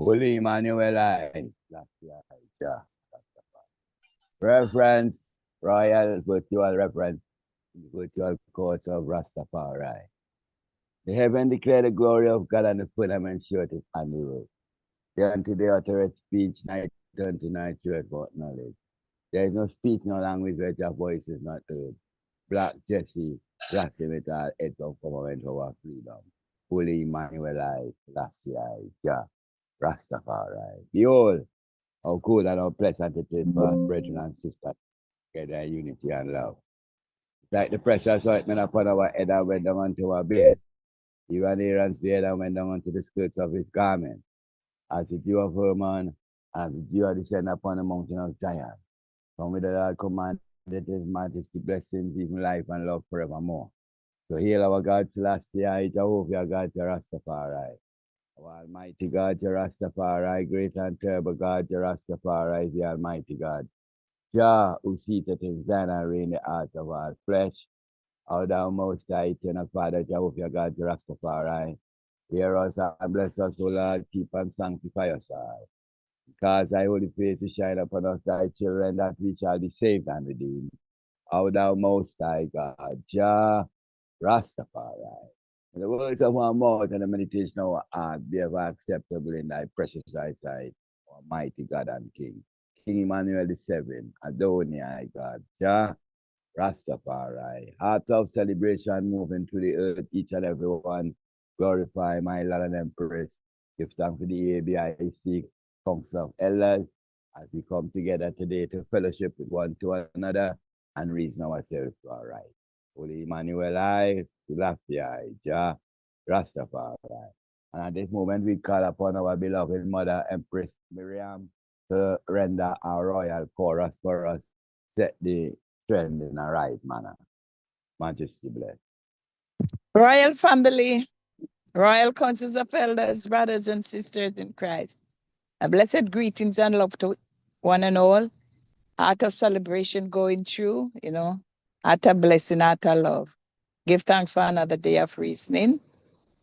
Holy Emmanuel, reverence, royal, virtual reverence, virtual courts of Rastafari. The heaven declare the glory of God and the firmament showeth his handiwork. Day unto day uttereth speech, night unto night showeth forth knowledge. There is no speech, no language where your voice is not heard. Black Jesse, blasphemy it all, heads of government over freedom. Holy Emmanuel, Selassie, Jah, Rastafari. Behold, how good and how pleasant it is for us, brethren and sisters, together in unity and love. It's like the precious ointment upon our head and went down unto our beard. Even Aaron's beard and went down unto the skirts of his garment. As the dew of Hermon, as the dew descend upon the mountain of Zion. From with the Lord commanded his majesty blessings, even life and love forevermore. So hail our God, Selassie, Jehovah, God, Rastafari. Our Almighty God, Rastafari, great and terrible God, Rastafari is the Almighty God. Jah, who seated in Zion and reign the heart of all flesh. O thou most high, eternal Father, Jehovah, God, Rastafari. Hear us and bless us, O Lord, keep and sanctify us all. Because thy holy face is shine upon us, thy children, that we shall be saved and redeemed. O thou most high God, Jah, Rastafari. And the words of our mouth and the meditation of our heart be ever acceptable in thy precious right sight, Almighty God and King. King Emmanuel VII, Adonai God, Jah, Rastafari. Heart of celebration moving to the earth, each and every one. Glorify my Lord and Empress. Give thanks to the ABIC Council of Elders as we come together today to fellowship with one to another and reason ourselves to our right. Holy Emmanuel, Selassie, Jah, Rastafari. And at this moment, we call upon our beloved Mother Empress Miriam to render our royal chorus for us, set the trend in a right manner. Majesty bless. Royal family, royal councils of elders, brothers and sisters in Christ. A blessed greetings and love to one and all. Heart of celebration going through, heart of blessing, heart of love. Give thanks for another day of reasoning,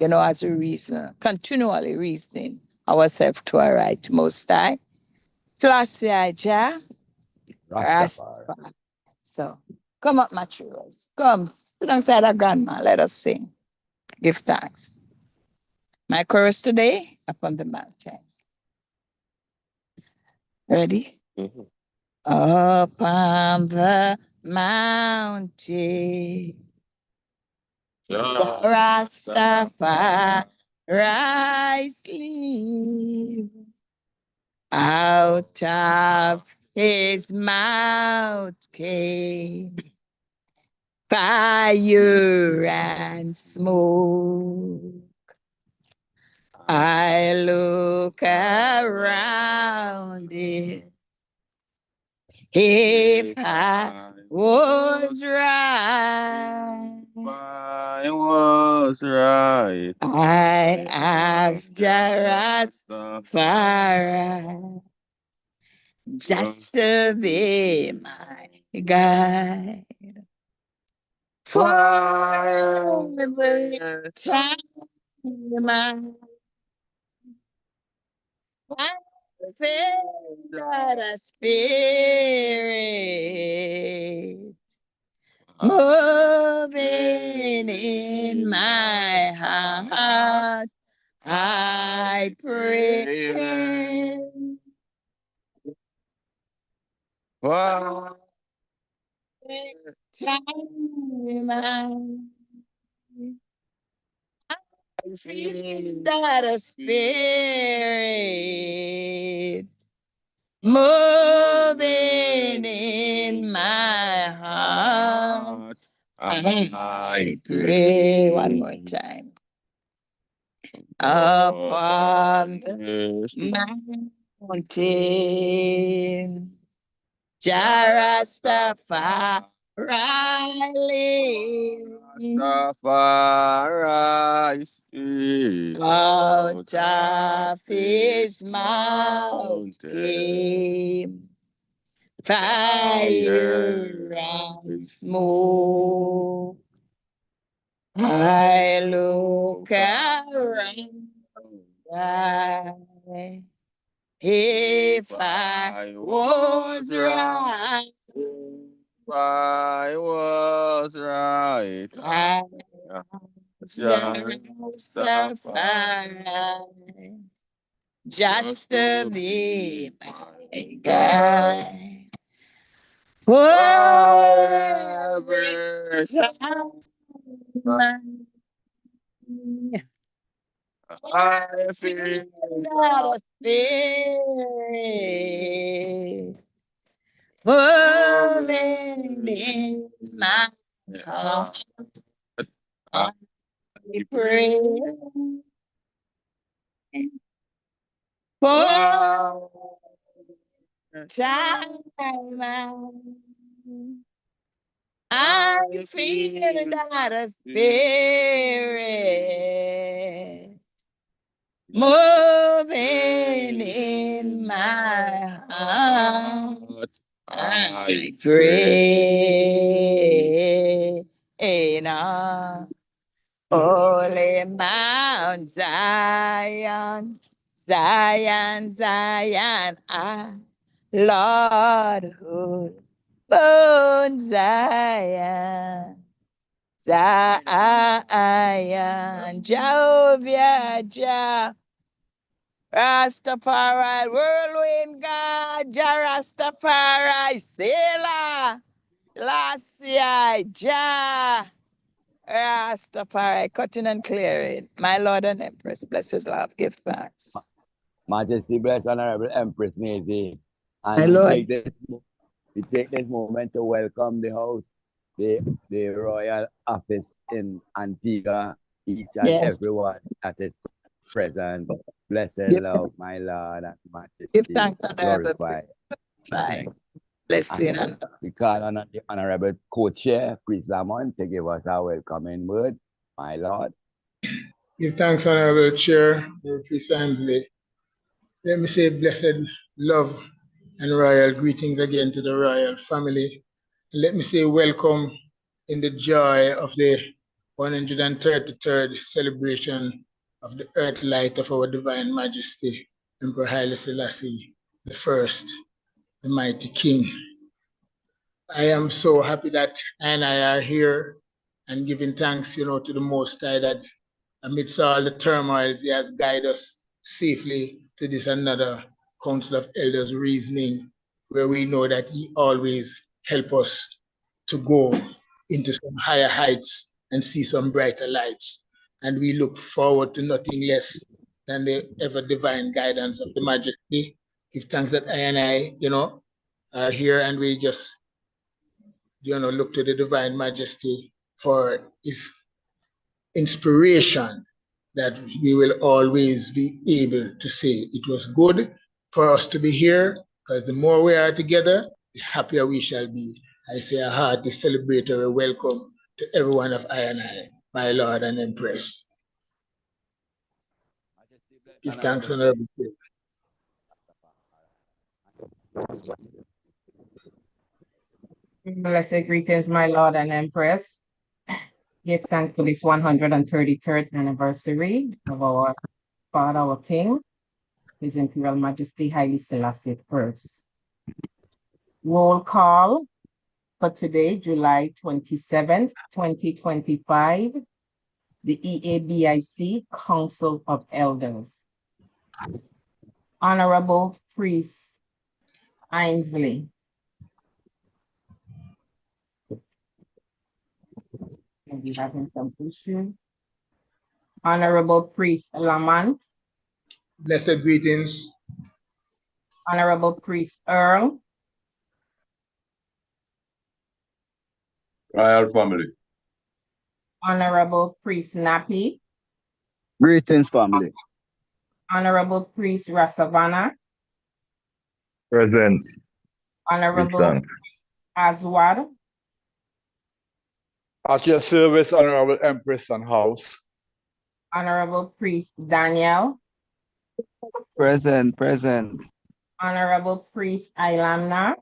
as we reason, continually reasoning ourselves to our right, most high. Selassie, Jah, Rastafari. So, come up, my children. Come, sit alongside our grandma. Let us sing. Give thanks. My chorus today, upon the mountain. Ready? Mm-hmm. Upon the mountain, Rastafari sleep. Out of his mouth came fire and smoke. I look around it. If I was right, I asked Rastafari just to be my guide. For every time I feel that a spirit moving in my heart, I pray. Wow. Time I feel that a spirit moving in my heart. I pray one more time. Upon the mountain, Rastafari out of his mouth came fire and smoke. I look around, If I was right, I was right. I Just Ras-Tafari, just to be my guide. Forever I feel not a spirit moving in my heart. I pray for time. I feel that a spirit moving in my heart. I pray in a holy Mount Zion, Zion, Zion, Lord, who born Zion, Zion, Jehovah, Jah. Rastafari, whirlwind God, Jah Rastafari, Selah, Lassie, Jah, Rastafari, cutting and clearing. My Lord and Empress, blessed love, give thanks. Majesty, bless Honorable Empress Maisie. My And Lord. we take this moment to welcome the house, the royal office in Antigua, each and Yes. everyone that is present. Blessed Give love, my Lord and Majesty. Give thanks, Honorable. Glorify. Bye. Blessing and We call on the Honorable Co-Chair, Chris Lamont, to give us our welcoming word, my Lord. Give thanks, Honorable Chair, Chris Amsley. Let me say blessed love and royal greetings again to the royal family. Let me say welcome in the joy of the 133rd celebration of the earth light of our Divine Majesty, Emperor Haile Selassie I, the mighty King. I am so happy that Anne and I are here and giving thanks, to the Most High that amidst all the turmoils, he has guided us safely to this another Council of Elders reasoning, where we know that he always helps us to go into some higher heights and see some brighter lights. And we look forward to nothing less than the ever divine guidance of the Majesty. Give thanks that I and I, are here, and we just, look to the Divine Majesty for his inspiration, that we will always be able to say it was good for us to be here, because the more we are together, the happier we shall be. I say a hearty celebratory welcome to everyone of I and I, my Lord and Empress. Give thanks, Honorable Chair. Blessed greetings, my Lord and Empress. Give thanks to this 133rd anniversary of our Father, our King, His Imperial Majesty Haile Selassie I. Roll call for today, July 27th, 2025, the EABIC Council of Elders. Honorable Priest Ainsley. Maybe having some issue. Honorable Priest Lamont. Blessed greetings. Honorable Priest Earl. royal family. Honorable Priest Nappy. Greetings, family. Honorable Priest Rasavana. Present. Honorable Aswad. At your service, Honorable Empress and House. Honorable Priest Daniel. Present, present. Honorable Priest Ilamna.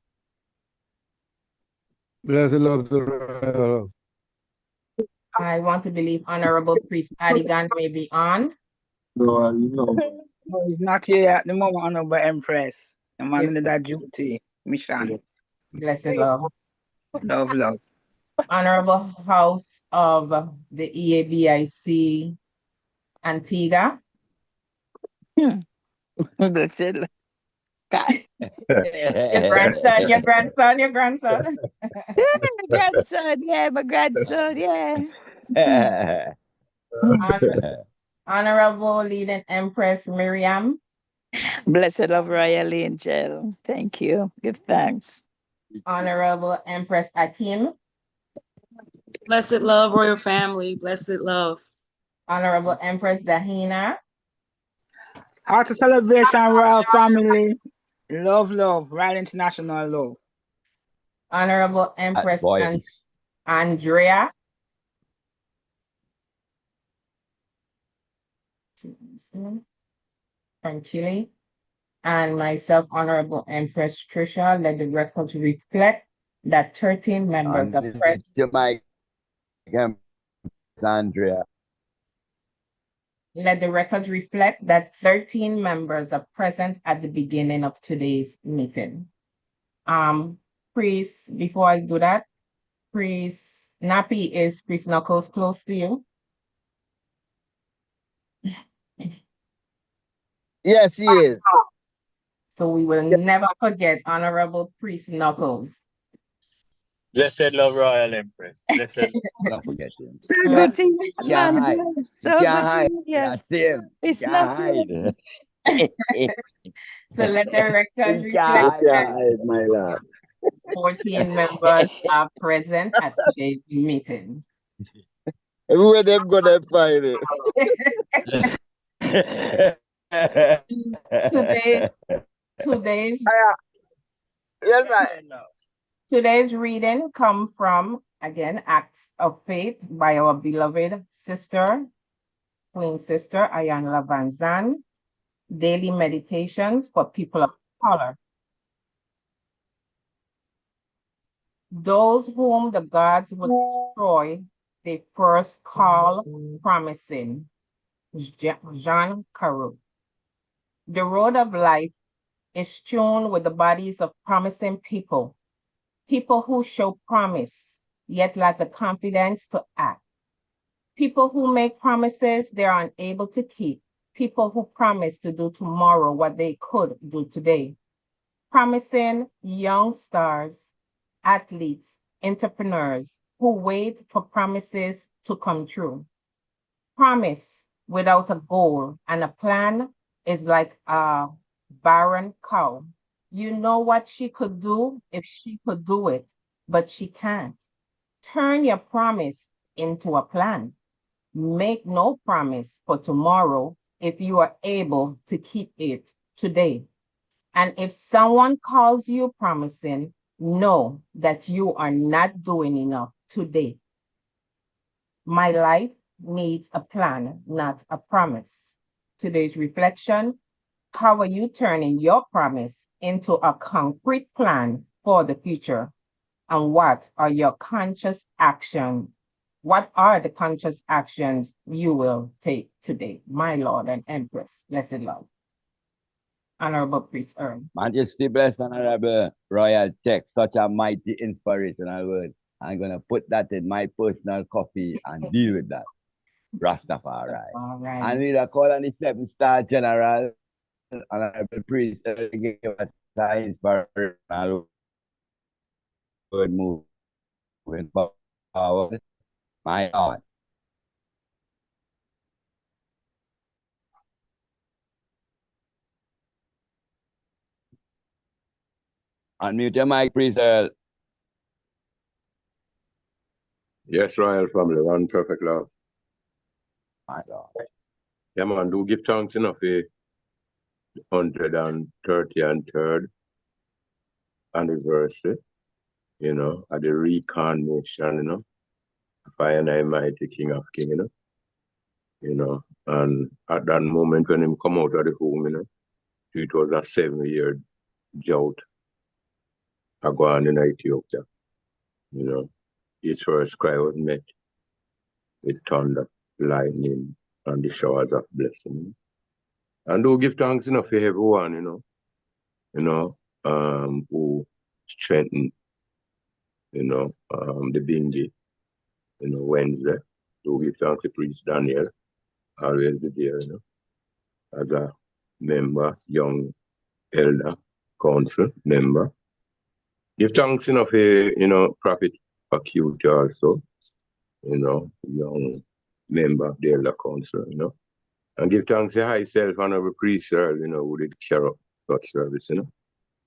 Blessed love the royal. I want to believe Honorable Priest Adigan may be on. So, No, he's not here at the moment, Honorable Empress. The man under that duty mission. Blessed love. Love, love. Honorable House of the EABIC Antigua. Blessed love. God. Your grandson. Yeah, my grandson, yeah. Honorable Leading Empress Miriam. Blessed of Royal Angel. Thank you. Give thanks. Honorable Empress Akim. Blessed love, royal family. Blessed love. Honorable Empress Dahina. Heart of celebration, royal family. Love, love. Royal International love. Honorable Empress Andrea. From Chile. And myself, Honorable Empress Trisha, let the records reflect that 13 members of press. Andrea. Let the records reflect that 13 members are present at the beginning of today's meeting. Priest, before I do that, Priest Nappy, is Priest Knuckles close to you? Yes, he is. So we will never forget Honorable Priest Knuckles. Blessed love, Royal Empress. Blessed Don't forget him. So good to you, Can't man. hide. So Can't good hide. to you. That's him. It's Can't not hide. So let the records He reflect can't that hide, my lord. 14 members are present at today's meeting. Everywhere them go, they find it. Today's Yes, I know. Today's reading come from, again, Acts of Faith by our beloved sister, Queen Sister Ayanla Van Zandt, Daily Meditations for People of Color. Those whom the gods would destroy, they first call promising. Jean Carew. The road of life is strewn with the bodies of promising people, people who show promise, yet lack the confidence to act. People who make promises they are unable to keep. People who promise to do tomorrow what they could do today. Promising young stars, athletes, entrepreneurs who wait for promises to come true. Promise without a goal and a plan is like a barren cow. You know what she could do if she could do it, but she can't. Turn your promise into a plan. Make no promise for tomorrow if you are able to keep it today. And if someone calls you promising, know that you are not doing enough today. My life needs a plan, not a promise. Today's reflection: how are you turning your promise into a concrete plan for the future? And what are your conscious actions? What are the conscious actions you will take today? My Lord and Empress, blessed love. Honorable Priest Earl. Majesty, blessed, honorable royal text, such a mighty inspirational word. I'm going to put that in my personal copy and deal with that. Rastafari. All right. And we call on the 7-star general, honorable priest, give us an inspirational word moving forward. My God. Unmute your mic, priest Earl. Yes, royal family, one perfect love. My God. Yeah, man, do give thanks enough for 133rd anniversary, you know, at the reincarnation, you know, by an mighty King of King, you know, and at that moment when him come out of the home, you know, it was a 7-year drought on in Ethiopia, you know. His first cry was met with thunder, lightning, and the showers of blessing. And do give thanks, for everyone, who strengthen, the bingy, Wednesday. Do give thanks to Priest Daniel, always be there, as a member, young elder, council member. Give thanks, for, Prophet Acute also, young member of the elder council, And give thanks to high self honorable priest, who did carry up such service,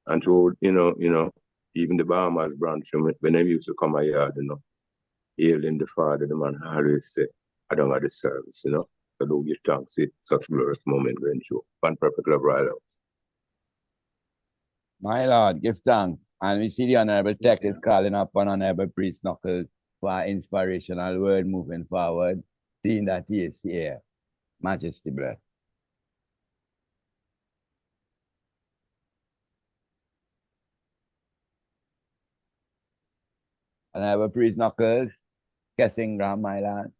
And to, even the Bahamas branch, when they used to come a yard, hailing the Father, the man always say, I don't have the service, So do give thanks to such glorious moment when you one perfect love right out. My Lord, give thanks. And we see the Honorable Tech is calling upon Honorable Priest Knuckles for inspirational word moving forward, seeing that he is here. Majesty bless. Honorable Priest Knuckles, guessing Ram, my lord.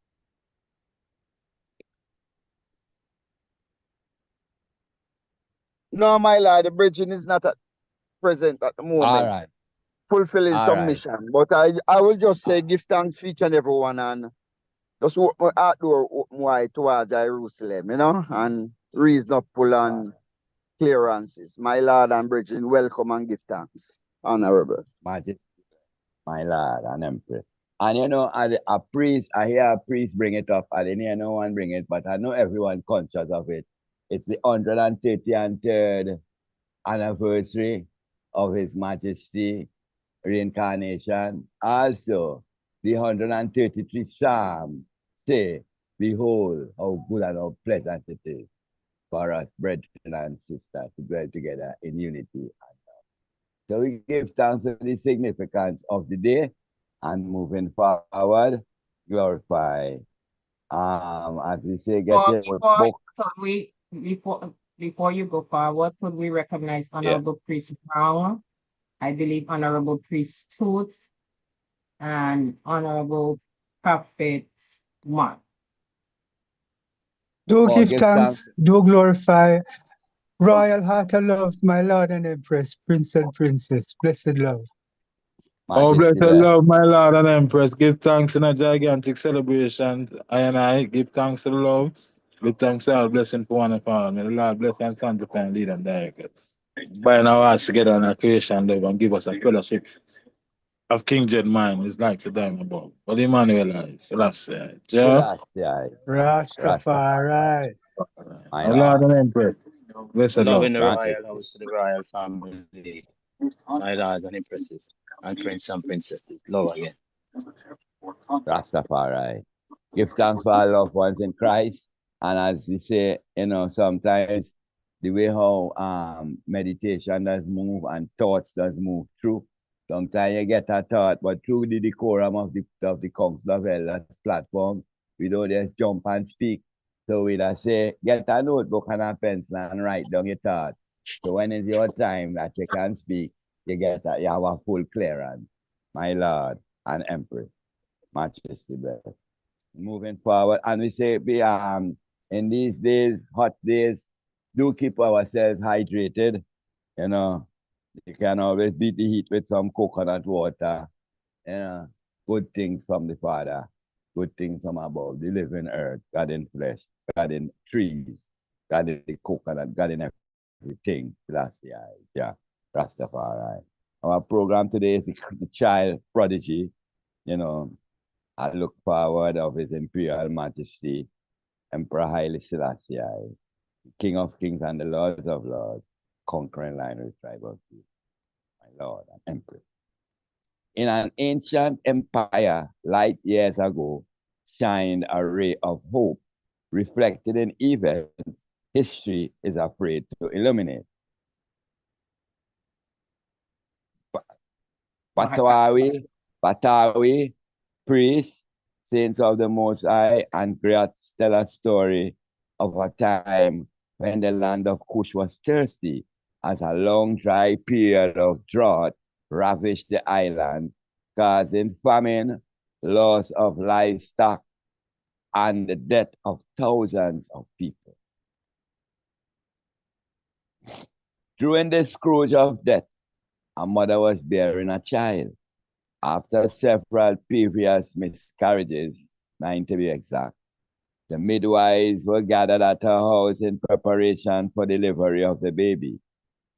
No, my lord, the bridging is not at present at the moment. All right. Fulfilling All some right. mission. But I will just say give thanks to each and everyone and just open my heart door open wide towards Jerusalem, and reasonable and clearances. My Lord and brethren, welcome and give thanks. Honorable. Majesty, my Lord and Empress. And a priest, I hear a priest bring it up. I didn't hear no one bring it, but I know everyone conscious of it. It's the 133rd anniversary of His Majesty reincarnation. Also, the 133 Psalm say, behold, how good and how pleasant it is for us, brethren and sisters, to dwell together in unity. So we give thanks for the significance of the day and moving forward, glorify. As we say, get it book. Before you go forward, could we recognize Honorable Priest Brown? I believe Honorable Priest Tooth and Honorable Prophet Mark. Do give thanks, do glorify. Royal heart of love, my Lord and Empress, Prince and Princess, blessed love. Oh, blessed love, my Lord and Empress. Give thanks in a gigantic celebration. I give thanks to the love. Give thanks to all blessing for one and for all. May the Lord bless and sanctify and lead and direct us. Bind our hearts together in our creation love and give us a fellowship of King Jed mind is like the diamond above. But Emmanuel eyes, Ras-Tafari. Rastafari. My Lord and Empress. Blessed Love love. in the royal house to the royal family, my lords and empresses, and princes and princesses. Love again. Rastafari. Give thanks for our loved ones in Christ. And as we say, sometimes the way how meditation does move and thoughts does move through. Sometimes you get a thought, but through the decorum of the Council of Elders platform, we don't just jump and speak. So we just say, get a notebook and a pencil and write down your thought. So when it's your time that you can speak, you have a full clearance. My Lord and Empress, Majesty bless. Moving forward, and we say, in these days, hot days, do keep ourselves hydrated. You can always beat the heat with some coconut water. Good things from the Father, good things from above, the living earth, God in flesh, God in trees, God in the coconut, God in everything. Yeah, Rastafari. Our program today is the child Prodigy. I look forward of His Imperial Majesty, Emperor Haile Selassie, King of Kings and the Lord of Lords, conquering line with tribal chief, my Lord and Empress. In an ancient empire, light years ago, shined a ray of hope, reflected in events history is afraid to illuminate. Batawi, priests, saints of the Most High, and creates tell a story of a time when the land of Kush was thirsty, as a long dry period of drought ravaged the island, causing famine, loss of livestock, and the death of thousands of people. During the scourge of death, a mother was bearing a child. After several previous miscarriages, 9 to be exact, the midwives were gathered at her house in preparation for delivery of the baby.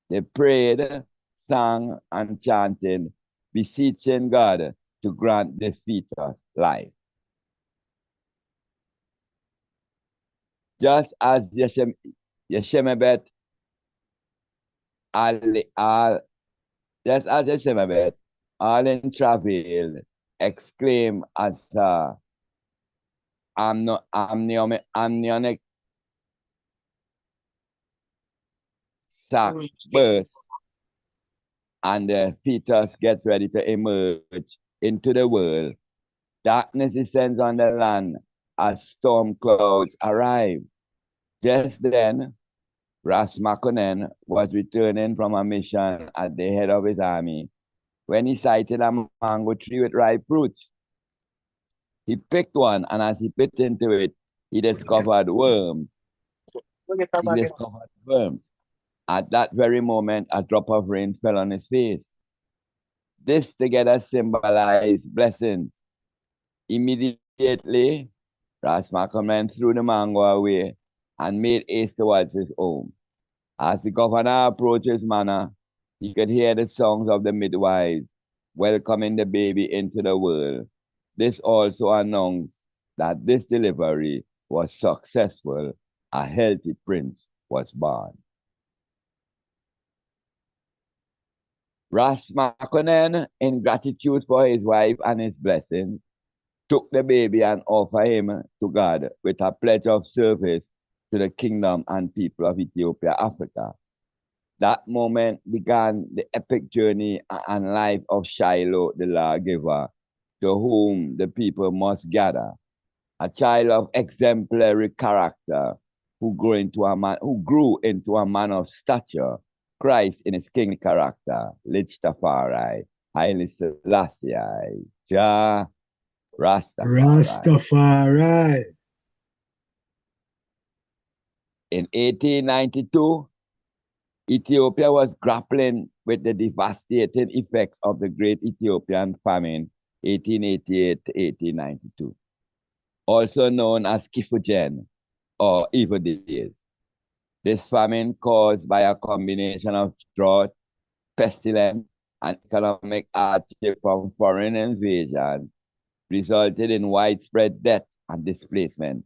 They prayed, sang, and chanted, beseeching God to grant this fetus life. Just as Yeshemebet all in travail, exclaimed as her amniotic sac burst and the fetus gets ready to emerge into the world. Darkness descends on the land as storm clouds arrive. Just then, Ras-Makonnen was returning from a mission at the head of his army when he sighted a mango tree with ripe fruits. He picked one, and as he bit into it, he discovered worms. At that very moment, a drop of rain fell on his face. This together symbolized blessings. Immediately, Ras-Makonnen threw the mango away and made haste towards his home. As the governor approached his manor, he could hear the songs of the midwives welcoming the baby into the world. This also announced that this delivery was successful. A healthy prince was born. Ras-Makonnen, in gratitude for his wife and his blessings, took the baby and offered him to God with a pledge of service to the kingdom and people of Ethiopia, Africa. That moment began the epic journey and life of Shiloh, the lawgiver, to whom the people must gather. A child of exemplary character who grew into a man of stature, Christ in his kingly character, Ras-Tafari, Haile Selassie, Jah Ras-Tafari. In 1892, Ethiopia was grappling with the devastating effects of the Great Ethiopian Famine, 1888 to 1892, also known as Kifugen or Evil Days. This famine, caused by a combination of drought, pestilence, and economic hardship from foreign invasion, resulted in widespread death and displacement.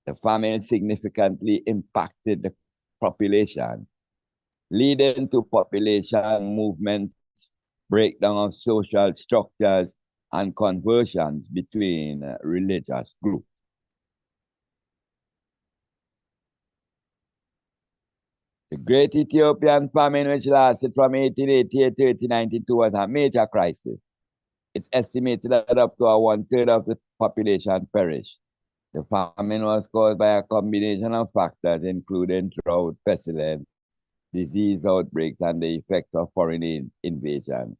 The famine significantly impacted the population, leading to population movements, breakdown of social structures, and conversions between religious groups. The Great Ethiopian Famine, which lasted from 1888 to 1892, was a major crisis. It's estimated that up to 1/3 of the population perished. The famine was caused by a combination of factors, including drought, pestilence, disease outbreaks, and the effects of foreign invasion.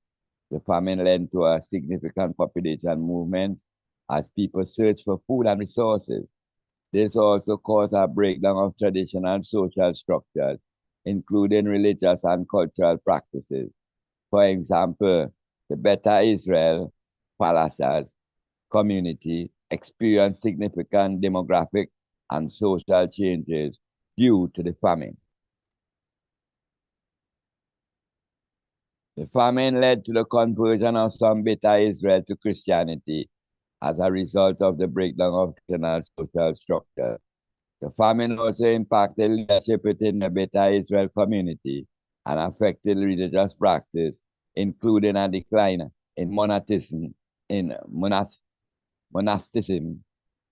The famine led to a significant population movement as people searched for food and resources. This also caused a breakdown of traditional social structures, including religious and cultural practices. For example, the Beta Israel Palaces community experienced significant demographic and social changes due to the famine. The famine led to the conversion of some Beta Israel to Christianity as a result of the breakdown of traditional social structures. The famine also impacted leadership within the Beta Israel community and affected religious practice, including a decline in monasticism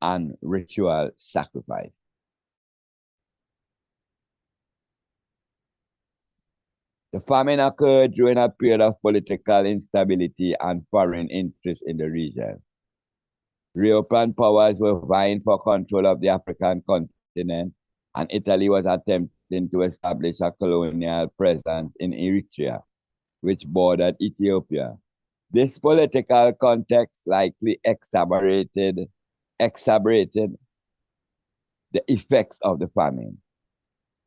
and ritual sacrifice. The famine occurred during a period of political instability and foreign interest in the region. European powers were vying for control of the African continent, and Italy was attempting to establish a colonial presence in Eritrea, which bordered Ethiopia. This political context likely exacerbated the effects of the famine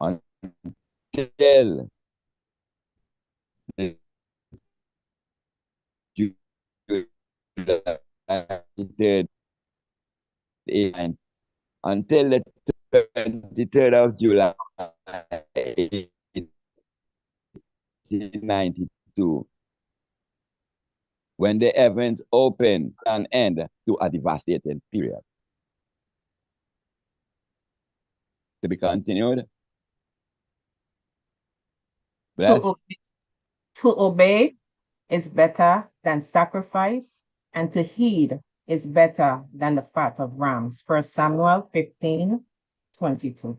until 23rd until the 23rd of July 1892, when the heavens opened and end to a devastating period. To be continued. To obey is better than sacrifice, and to heed is better than the fat of rams. 1 Samuel 15:22.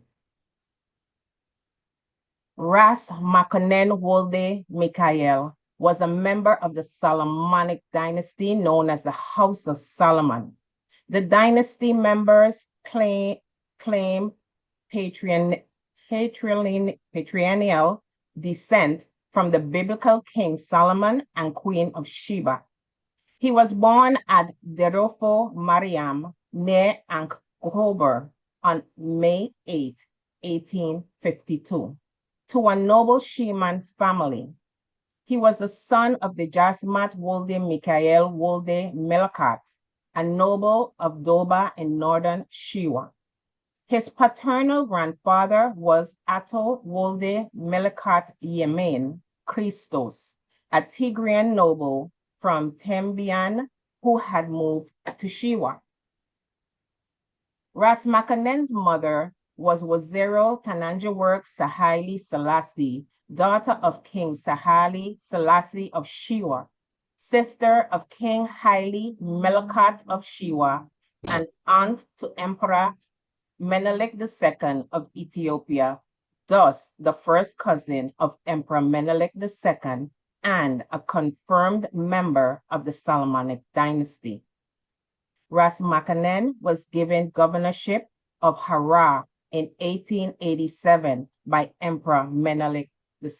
Ras Makonnen Wolde Mikael was a member of the Solomonic dynasty known as the House of Solomon. The dynasty members claim patrilineal descent from the biblical King Solomon and Queen of Sheba. He was born at Derofo Mariam near Ankhober on May 8, 1852, to a noble Sheman family. He was the son of the Jasmat Wolde Mikael Wolde Melkat, a noble of Doba in northern Shewa. His paternal grandfather was Atto Wolde Melkat Yemen Christos, a Tigrian noble from Tembian who had moved to Shewa. Ras Makonen's mother was Wazero Tananjawork Sahili Selassie, daughter of King Sahali Selassie of Shewa, sister of King Haile Melkat of Shewa, and aunt to Emperor Menelik II of Ethiopia, thus the first cousin of Emperor Menelik II and a confirmed member of the Solomonic dynasty. Ras Makonnen was given governorship of Harar in 1887 by Emperor Menelik II.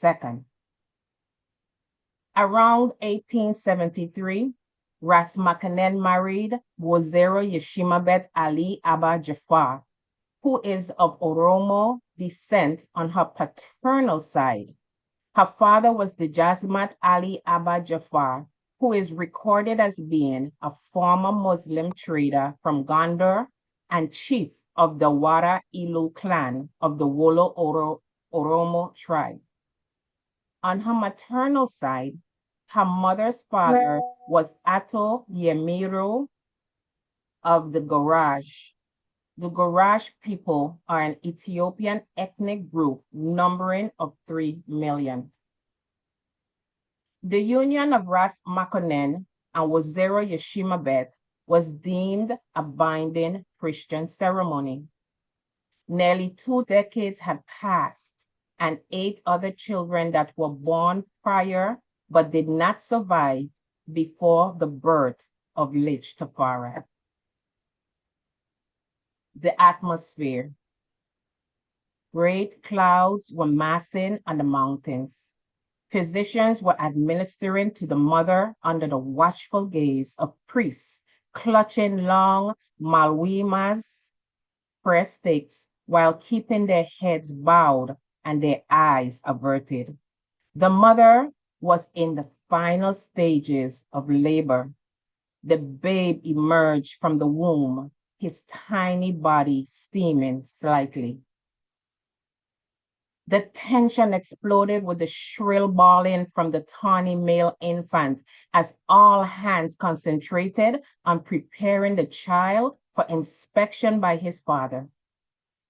Around 1873, Ras Makonnen married Wazero Yeshimabet Ali Abba Jafar, who is of Oromo descent on her paternal side. Her father was the Jasmat Ali Abba Jafar, who is recorded as being a former Muslim trader from Gondar and chief of the Wara Ilu clan of the Wolo Oromo tribe. On her maternal side, her mother's father was Atto Yemiro of the Garage. The Garage people are an Ethiopian ethnic group numbering of 3 million. The union of Ras Makonnen and Wazero Yeshimabet was deemed a binding Christian ceremony. Nearly 2 decades had passed, and 8 other children that were born prior but did not survive before the birth of Ras-Tafari. The atmosphere. Great clouds were massing on the mountains. Physicians were administering to the mother under the watchful gaze of priests, clutching long malwimas, prayer sticks, while keeping their heads bowed and their eyes averted. The mother was in the final stages of labor. The babe emerged from the womb, his tiny body steaming slightly. The tension exploded with the shrill bawling from the tawny male infant as all hands concentrated on preparing the child for inspection by his father.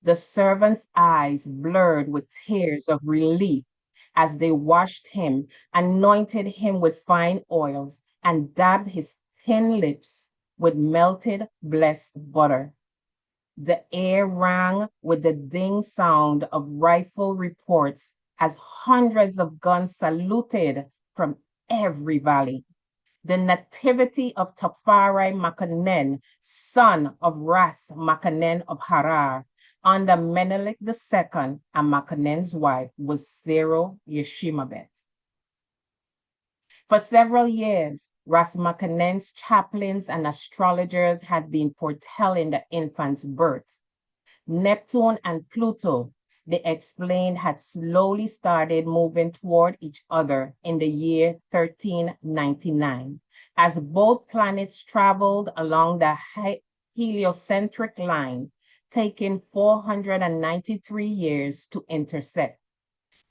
The servants' eyes blurred with tears of relief as they washed him, anointed him with fine oils, and dabbed his thin lips with melted blessed butter. The air rang with the ding sound of rifle reports as hundreds of guns saluted from every valley. The nativity of Tafari Makonnen, son of Ras Makonnen of Harar, under Menelik II and Makonnen's wife was Zero Yeshimabet. For several years, Ras Makonnen's chaplains and astrologers had been foretelling the infant's birth. Neptune and Pluto, they explained, had slowly started moving toward each other in the year 1399, as both planets traveled along the heliocentric line, taking 493 years to intersect.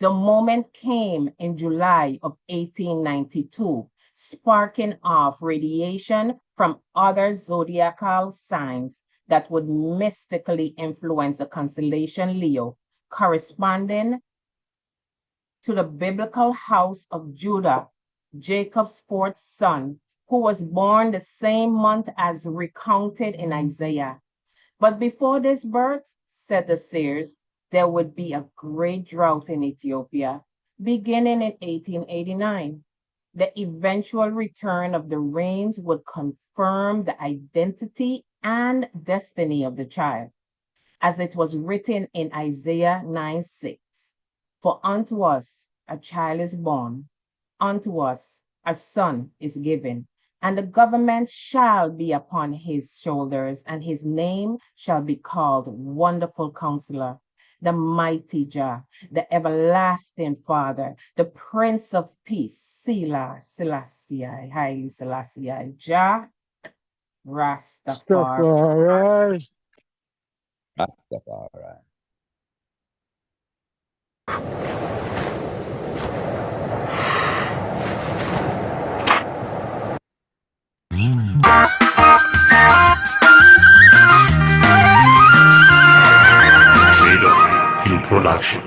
The moment came in July of 1892, sparking off radiation from other zodiacal signs that would mystically influence the constellation Leo, corresponding to the biblical house of Judah, Jacob's fourth son, who was born the same month as recounted in Isaiah. But before this birth, said the seers, there would be a great drought in Ethiopia, beginning in 1889. The eventual return of the rains would confirm the identity and destiny of the child, as it was written in Isaiah 9:6. For unto us a child is born, unto us a son is given, and the government shall be upon his shoulders, and his name shall be called Wonderful Counselor, the Mighty Jah, the Everlasting Father, the Prince of Peace, Selassie, Haile Selassie, Jah, Ras-Tafari. Rastafari. Freedom Production.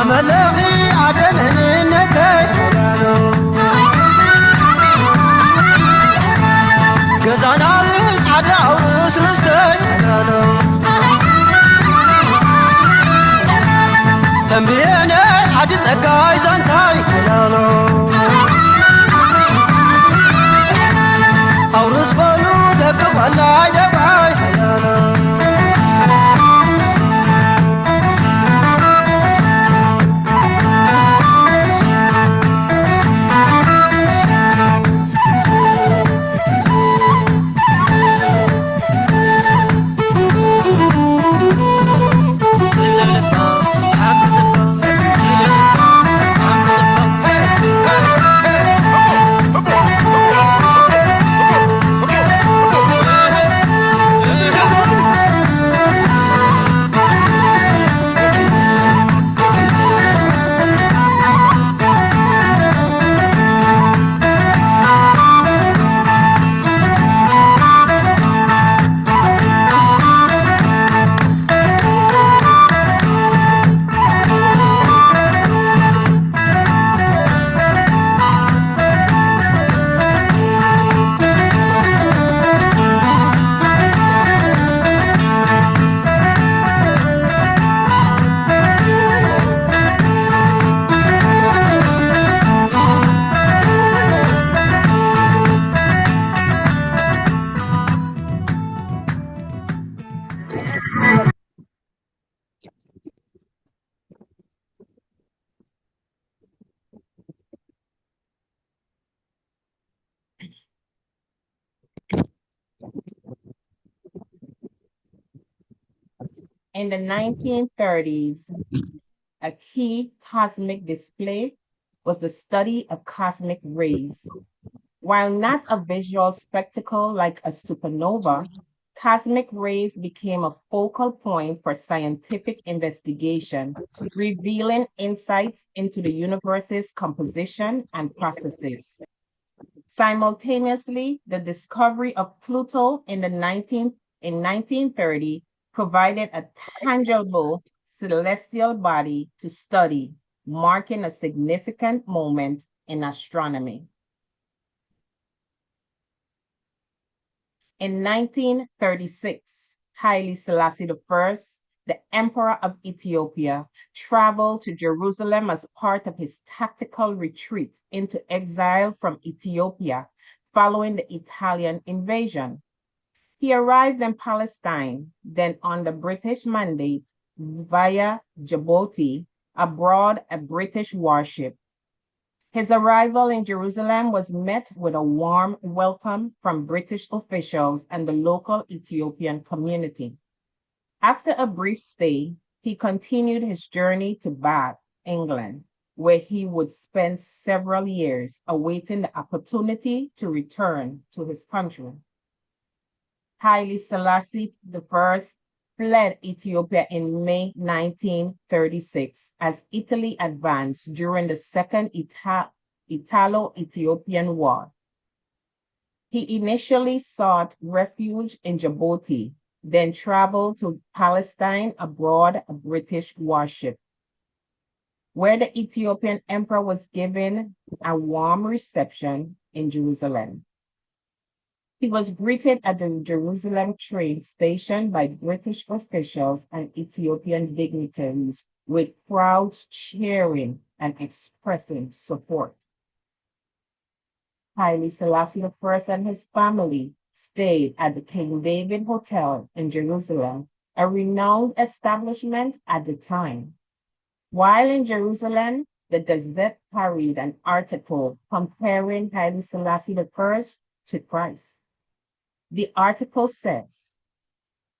مملخي عدم نتي ملالو قزانا بيسعد عروس رستي ملالو تنبيني عدي سقاي زنتاي ملالو عروس بلو دقب الله دبعي ملالو In the 1930s, a key cosmic display was the study of cosmic rays. While not a visual spectacle like a supernova, cosmic rays became a focal point for scientific investigation, revealing insights into the universe's composition and processes. Simultaneously, the discovery of Pluto in 1930 provided a tangible celestial body to study, marking a significant moment in astronomy. In 1936, Haile Selassie I, the Emperor of Ethiopia, traveled to Jerusalem as part of his tactical retreat into exile from Ethiopia following the Italian invasion. He arrived in Palestine, then under British mandate via Djibouti, aboard a British warship. His arrival in Jerusalem was met with a warm welcome from British officials and the local Ethiopian community. After a brief stay, he continued his journey to Bath, England, where he would spend several years awaiting the opportunity to return to his country. Haile Selassie I fled Ethiopia in May 1936 as Italy advanced during the Second Italo-Ethiopian War. He initially sought refuge in Djibouti, then traveled to Palestine aboard a British warship, where the Ethiopian emperor was given a warm reception in Jerusalem. He was greeted at the Jerusalem train station by British officials and Ethiopian dignitaries, with crowds cheering and expressing support. Haile Selassie I and his family stayed at the King David Hotel in Jerusalem, a renowned establishment at the time. While in Jerusalem, the Gazette carried an article comparing Haile Selassie I to Christ. The article says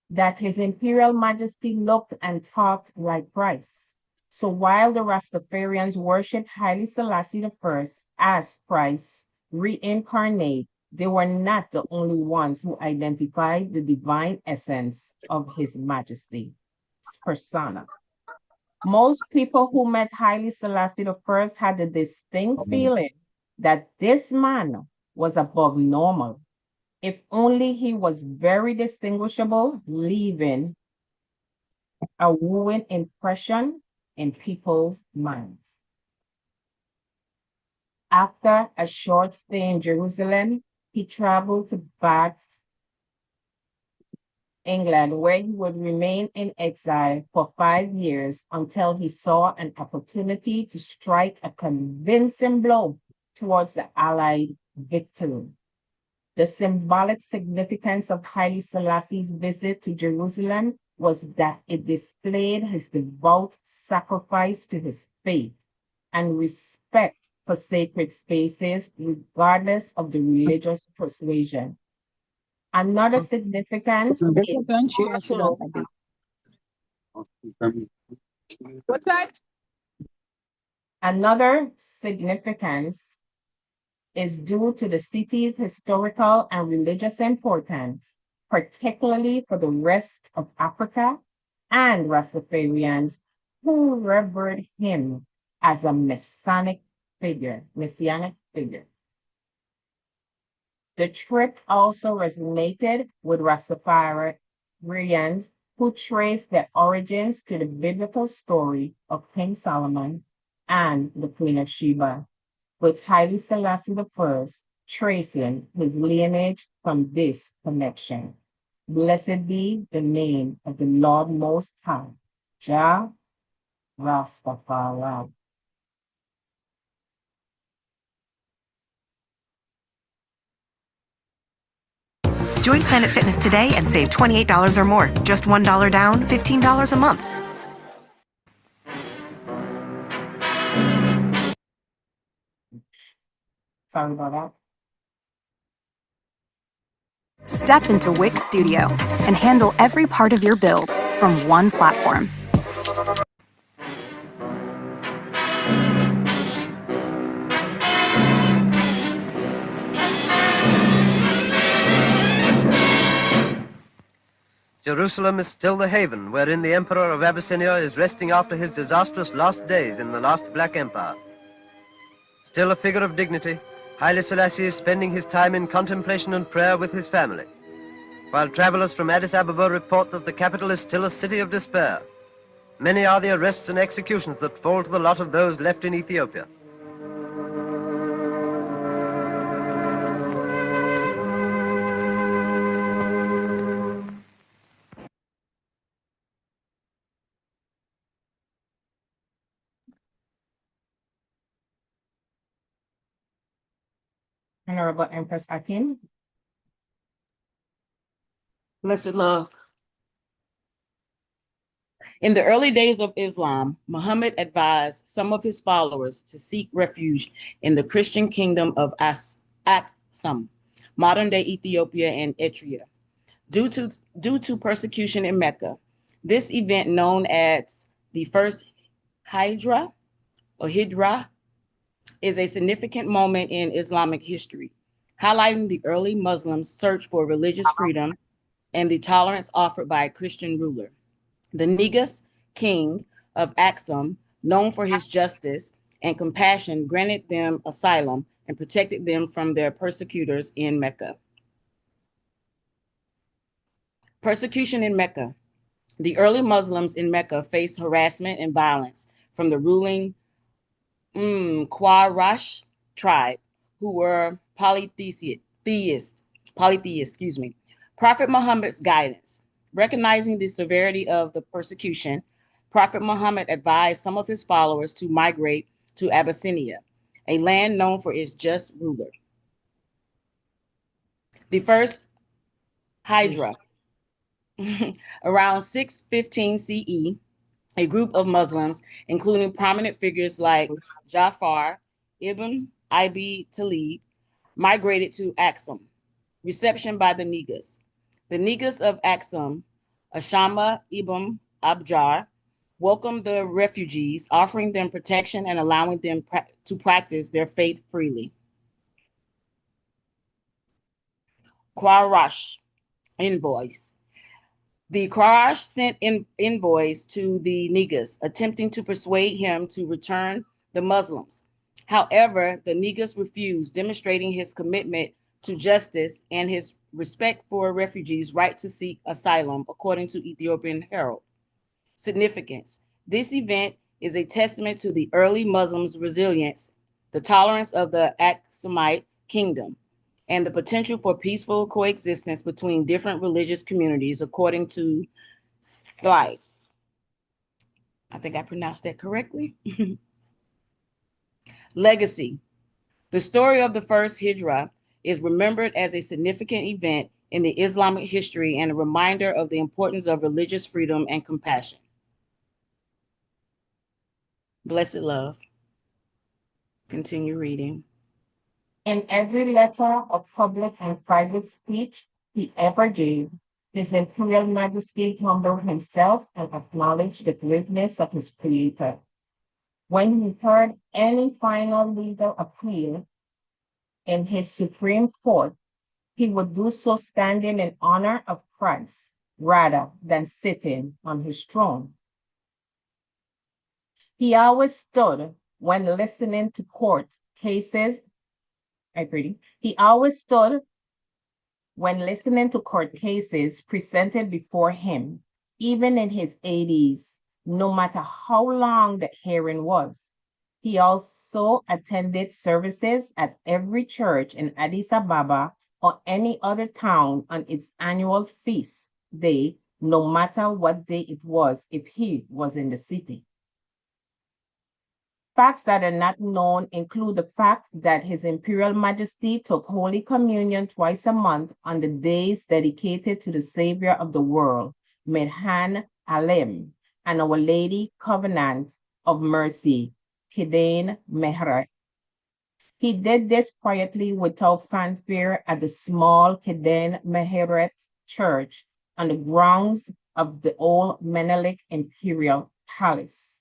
that His Imperial Majesty looked and talked like Christ. So while the Rastafarians worship Haile Selassie I as Christ reincarnate, they were not the only ones who identified the divine essence of His Majesty's persona. Most people who met Haile Selassie I had the distinct feeling that this man was above normal. If only he was very distinguishable, leaving a wooing impression in people's minds. After a short stay in Jerusalem, he traveled to Bath, England, where he would remain in exile for 5 years until he saw an opportunity to strike a convincing blow towards the Allied victory. The symbolic significance of Haile Selassie's visit to Jerusalem was that it displayed his devout sacrifice to his faith and respect for sacred spaces, regardless of the religious persuasion. Another significance is cultural. What's that? Another significance is due to the city's historical and religious importance, particularly for the rest of Africa and Rastafarians who revered him as a messianic figure. The trip also resonated with Rastafarians who traced their origins to the biblical story of King Solomon and the Queen of Sheba, with Haile Selassie I tracing his lineage from this connection. Blessed be the name of the Lord Most High, Jah Rastafari. Join Planet Fitness today and save $28 or more. Just $1 down, $15 a month. Sorry about that. Step into Wix Studio and handle every part of your build from one platform. Jerusalem is still the haven wherein the Emperor of Abyssinia is resting after his disastrous last days in the last Black Empire. Still a figure of dignity, Haile Selassie is spending his time in contemplation and prayer with his family, while travelers from Addis Ababa report that the capital is still a city of despair. Many are the arrests and executions that fall to the lot of those left in Ethiopia. Honorable Empress Akin. Blessed love. In the early days of Islam, Muhammad advised some of his followers to seek refuge in the Christian kingdom of Aksum, modern-day Ethiopia and Eritrea, due to persecution in Mecca. This event, known as the First Hijra, is a significant moment in Islamic history, highlighting the early Muslims' search for religious freedom and the tolerance offered by a Christian ruler. The Negus king of Aksum, known for his justice and compassion, granted them asylum and protected them from their persecutors in Mecca. Persecution in Mecca. The early Muslims in Mecca faced harassment and violence from the ruling Quraysh tribe, who were polytheists. Prophet Muhammad's guidance. Recognizing the severity of the persecution, Prophet Muhammad advised some of his followers to migrate to Abyssinia, a land known for its just ruler. The First Hijra. Around 615 CE, a group of Muslims, including prominent figures like Ja'far ibn Abi Talib, migrated to Aksum. Reception by the Negus. The Negus of Aksum, Ashama ibn Abjar, welcomed the refugees, offering them protection and allowing them to practice their faith freely. Quraysh envoys. The Quraysh sent envoys to the Negus, attempting to persuade him to return the Muslims. However, the Negus refused, demonstrating his commitment to justice and his respect for refugees' right to seek asylum, according to Ethiopian Herald. Significance. This event is a testament to the early Muslims' resilience, the tolerance of the Aksumite kingdom, and the potential for peaceful coexistence between different religious communities, according to Slife. I think I pronounced that correctly. Legacy. The story of the first Hijra is remembered as a significant event in the Islamic history and a reminder of the importance of religious freedom and compassion. Blessed love. Continue reading. In every letter of public and private speech he ever gave, His Imperial Majesty humbled himself and acknowledged the greatness of his Creator. When he heard any final legal appeal in his Supreme Court, he would do so standing in honor of Christ rather than sitting on his throne. He always stood when listening to court cases. He always stood when listening to court cases presented before him, even in his 80s, no matter how long the hearing was. He also attended services at every church in Addis Ababa or any other town on its annual feast day, no matter what day it was, if he was in the city. Facts that are not known include the fact that His Imperial Majesty took Holy Communion twice a month on the days dedicated to the Savior of the world, Medhan Alim, and Our Lady Covenant of Mercy, Kidane Mehra. He did this quietly without fanfare at the small Kidane Meheret Church on the grounds of the old Menelik Imperial Palace.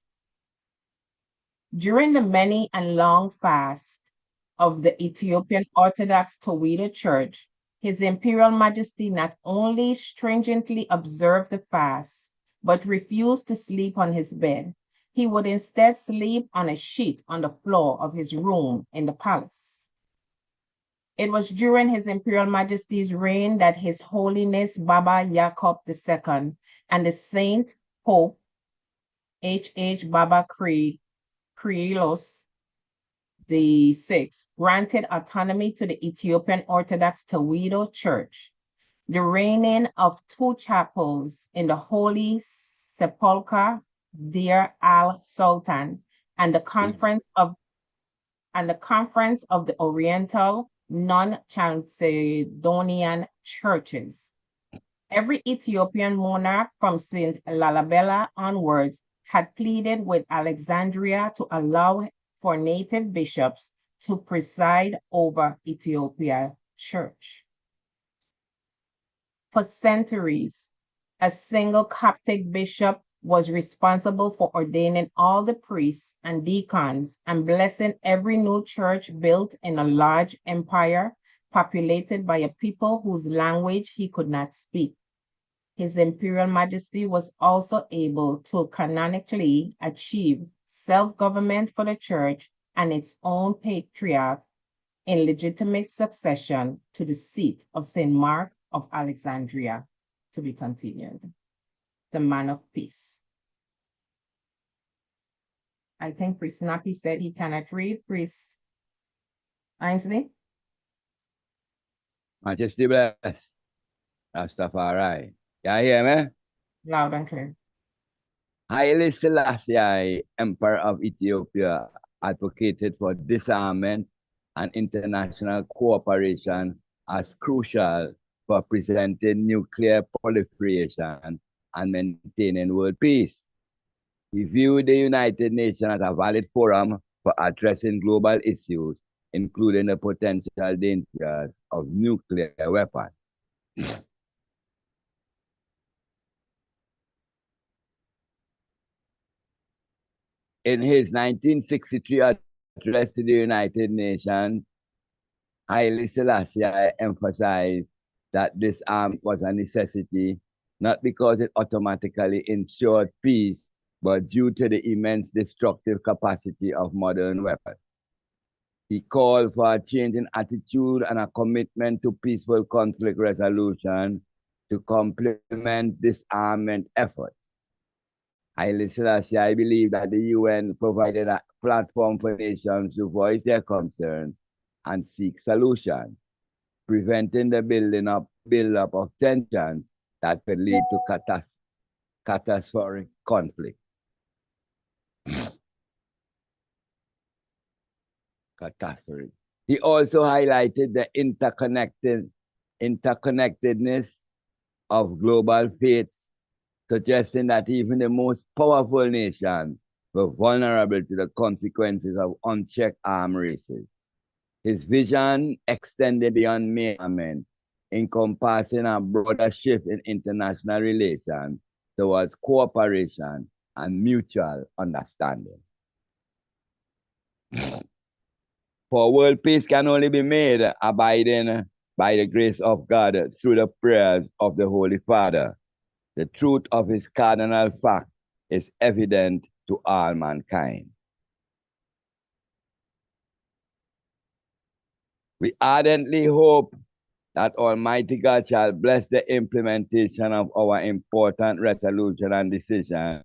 During the many and long fast of the Ethiopian Orthodox Tawido Church, His Imperial Majesty not only stringently observed the fast, but refused to sleep on his bed. He would instead sleep on a sheet on the floor of his room in the palace. It was during His Imperial Majesty's reign that His Holiness Baba Jacob II and the Saint Pope H.H. Baba Krielos VI granted autonomy to the Ethiopian Orthodox Tawido Church. The reigning of two chapels in the Holy Sepulchre, Deir al-Sultan, and the conference of the Oriental non-Chalcedonian churches. Every Ethiopian monarch from St. Lalibela onwards had pleaded with Alexandria to allow for native bishops to preside over Ethiopia Church. For centuries, a single Coptic bishop was responsible for ordaining all the priests and deacons and blessing every new church built in a large empire populated by a people whose language he could not speak. His Imperial Majesty was also able to canonically achieve self-government for the church and its own patriarch in legitimate succession to the seat of St. Mark of Alexandria. To be continued. The man of peace. I think Priest Nappy said he cannot read. Priest Ainsley? Majesty bless. Ras-Tafari. You hear me? Loud and clear. Haile Selassie, Emperor of Ethiopia, advocated for disarmament and international cooperation as crucial for preventing nuclear proliferation and maintaining world peace. He viewed the United Nations as a valid forum for addressing global issues, including the potential dangers of nuclear weapons. In his 1963 address to the United Nations, Haile Selassie emphasized that disarmament was a necessity, not because it automatically ensured peace, but due to the immense destructive capacity of modern weapons. He called for a change in attitude and a commitment to peaceful conflict resolution to complement disarmament efforts. Haile Selassie, I believe that the UN provided a platform for nations to voice their concerns and seek solutions, preventing the build-up of tensions that could lead to catastrophic conflict. Catastrophe. He also highlighted the interconnectedness of global faiths, suggesting that even the most powerful nations were vulnerable to the consequences of unchecked armed races. His vision extended beyond armament, encompassing a broader shift in international relations towards cooperation and mutual understanding. For world peace can only be made abiding by the grace of God through the prayers of the Holy Father. The truth of his cardinal fact is evident to all mankind. We ardently hope that Almighty God shall bless the implementation of our important resolution and decision,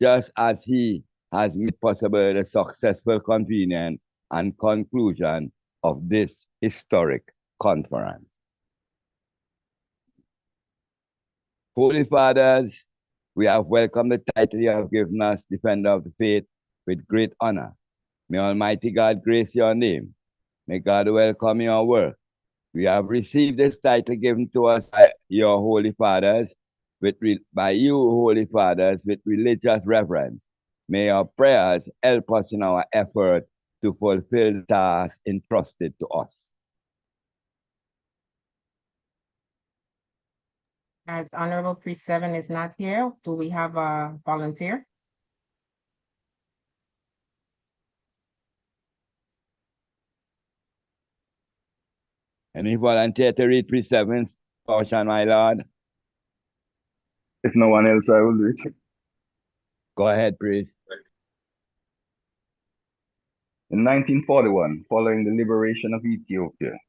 just as he has made possible the successful convenience and conclusion of this historic conference. Holy Fathers, we have welcomed the title you have given us, Defender of the Faith, with great honor. May Almighty God grace your name. May God welcome your work. We have received this title given to us by your Holy Fathers, with religious reverence. May your prayers help us in our effort to fulfill the task entrusted to us. As Honorable Priest 7 is not here, do we have a volunteer? Any volunteer to read Priest 7's portion, my Lord? If no one else, I will read. Go ahead, Priest. In 1941, following the liberation of Ethiopia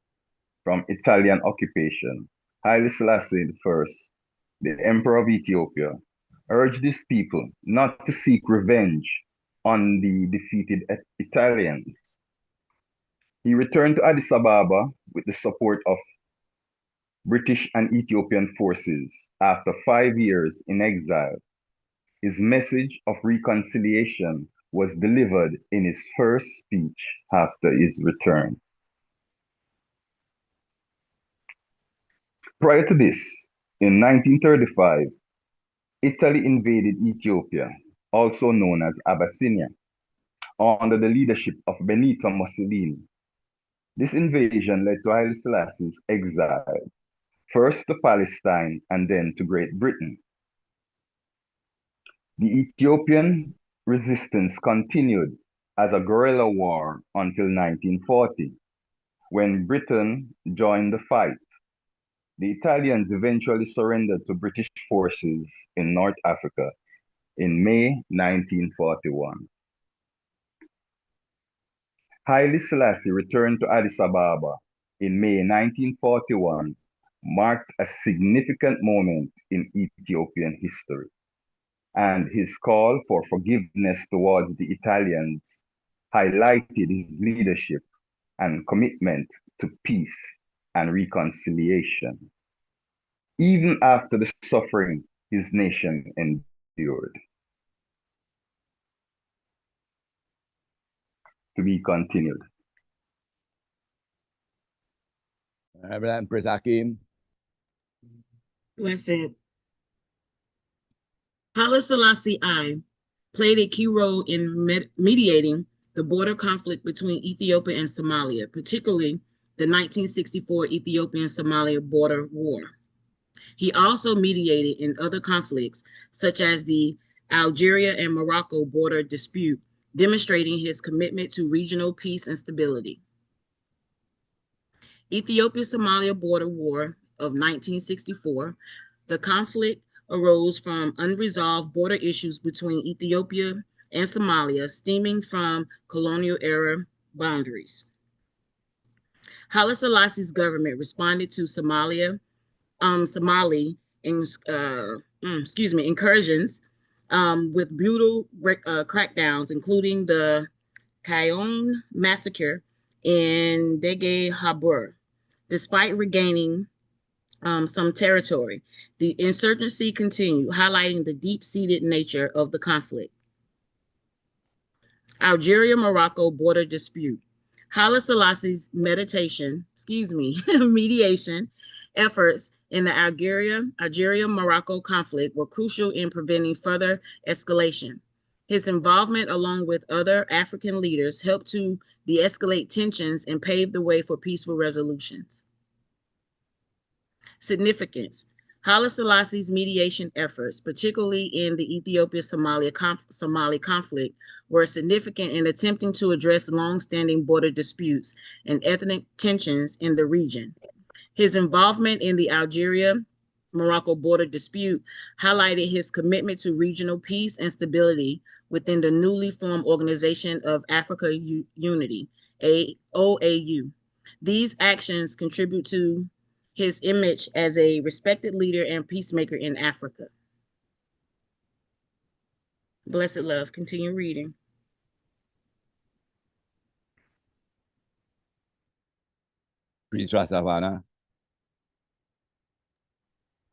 from Italian occupation, Haile Selassie I, the Emperor of Ethiopia, urged his people not to seek revenge on the defeated Italians. He returned to Addis Ababa with the support of British and Ethiopian forces after 5 years in exile. His message of reconciliation was delivered in his first speech after his return. Prior to this, in 1935, Italy invaded Ethiopia, also known as Abyssinia, under the leadership of Benito Mussolini. This invasion led to Haile Selassie's exile, first to Palestine and then to Great Britain. The Ethiopian resistance continued as a guerrilla war until 1940, when Britain joined the fight. The Italians eventually surrendered to British forces in North Africa in May 1941. Haile Selassie returned to Addis Ababa in May 1941, marked a significant moment in Ethiopian history, and his call for forgiveness towards the Italians highlighted his leadership and commitment to peace and reconciliation, even after the suffering his nation endured. To be continued. Reverend Prince Hakeem. Blessed. Haile Selassie I played a key role in mediating the border conflict between Ethiopia and Somalia, particularly the 1964 Ethiopian-Somalia border war. He also mediated in other conflicts, such as the Algeria and Morocco border dispute, demonstrating his commitment to regional peace and stability. Ethiopia-Somalia border war of 1964, the conflict arose from unresolved border issues between Ethiopia and Somalia, stemming from colonial era boundaries. Haile Selassie's government responded to Somali incursions with brutal crackdowns, including the Kayon massacre in Dege Habur. Despite regaining some territory, the insurgency continued, highlighting the deep-seated nature of the conflict. Algeria-Morocco border dispute. Haile Selassie's mediation efforts in the Algeria-Morocco conflict were crucial in preventing further escalation. His involvement, along with other African leaders, helped to de-escalate tensions and pave the way for peaceful resolutions. Significance. Haile Selassie's mediation efforts, particularly in the Ethiopia-Somali conflict, were significant in attempting to address long-standing border disputes and ethnic tensions in the region. His involvement in the Algeria-Morocco border dispute highlighted his commitment to regional peace and stability within the newly formed Organization of Africa Unity, OAU. These actions contribute to his image as a respected leader and peacemaker in Africa. Blessed love. Continue reading. Priest Ras-Tafari.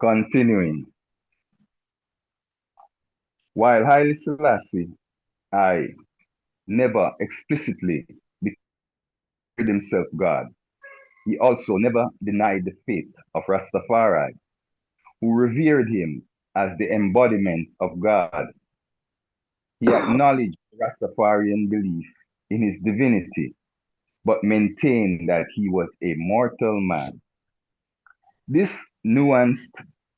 Continuing. While Haile Selassie I never explicitly declared himself God, he also never denied the faith of Rastafari, who revered him as the embodiment of God. He acknowledged Rastafarian belief in his divinity, but maintained that he was a mortal man. This nuanced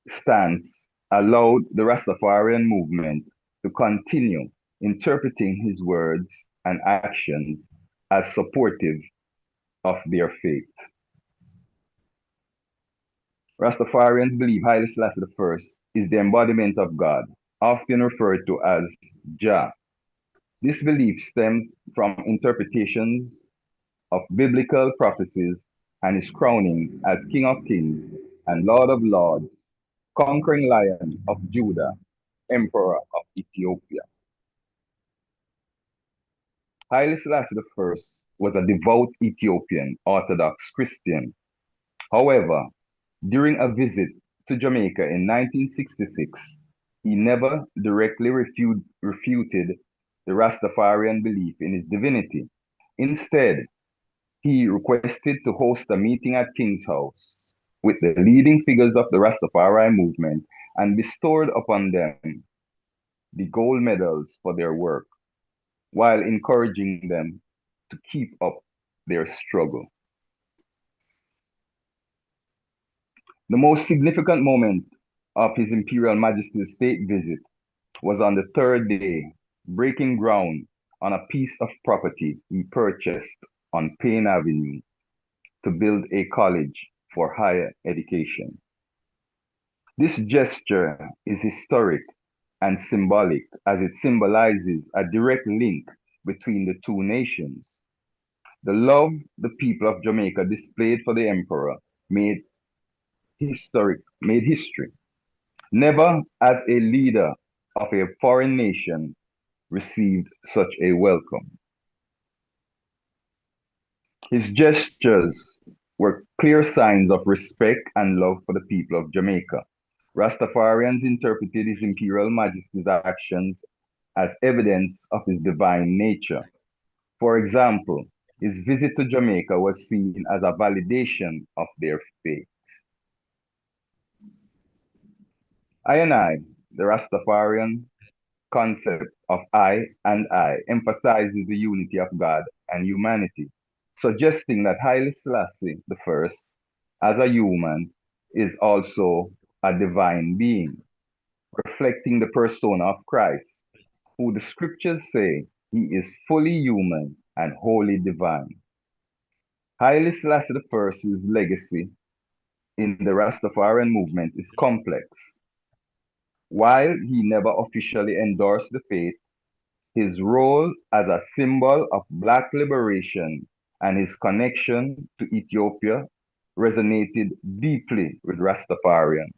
stance allowed the Rastafarian movement to continue interpreting his words and actions as supportive of their faith. Rastafarians believe Haile Selassie I is the embodiment of God, often referred to as Jah. This belief stems from interpretations of biblical prophecies and his crowning as King of Kings and Lord of Lords, conquering Lion of Judah, Emperor of Ethiopia. Haile Selassie I was a devout Ethiopian Orthodox Christian. However, during a visit to Jamaica in 1966, he never directly refuted the Rastafarian belief in his divinity. Instead, he requested to host a meeting at King's House with the leading figures of the Rastafari movement and bestowed upon them the gold medals for their work, while encouraging them to keep up their struggle. The most significant moment of His Imperial Majesty's state visit was on the third day, breaking ground on a piece of property he purchased on Payne Avenue to build a college for higher education. This gesture is historic and symbolic as it symbolizes a direct link between the two nations. The love the people of Jamaica displayed for the emperor made history. Never as a leader of a foreign nation received such a welcome. His gestures were clear signs of respect and love for the people of Jamaica. Rastafarians interpreted His Imperial Majesty's actions as evidence of his divine nature. For example, his visit to Jamaica was seen as a validation of their faith. I, the Rastafarian concept of I and I, emphasizes the unity of God and humanity, suggesting that Haile Selassie I, as a human, is also a divine being, reflecting the persona of Christ, who the scriptures say he is fully human and wholly divine. Haile Selassie I's legacy in the Rastafarian movement is complex. While he never officially endorsed the faith, his role as a symbol of Black liberation and his connection to Ethiopia resonated deeply with Rastafarians.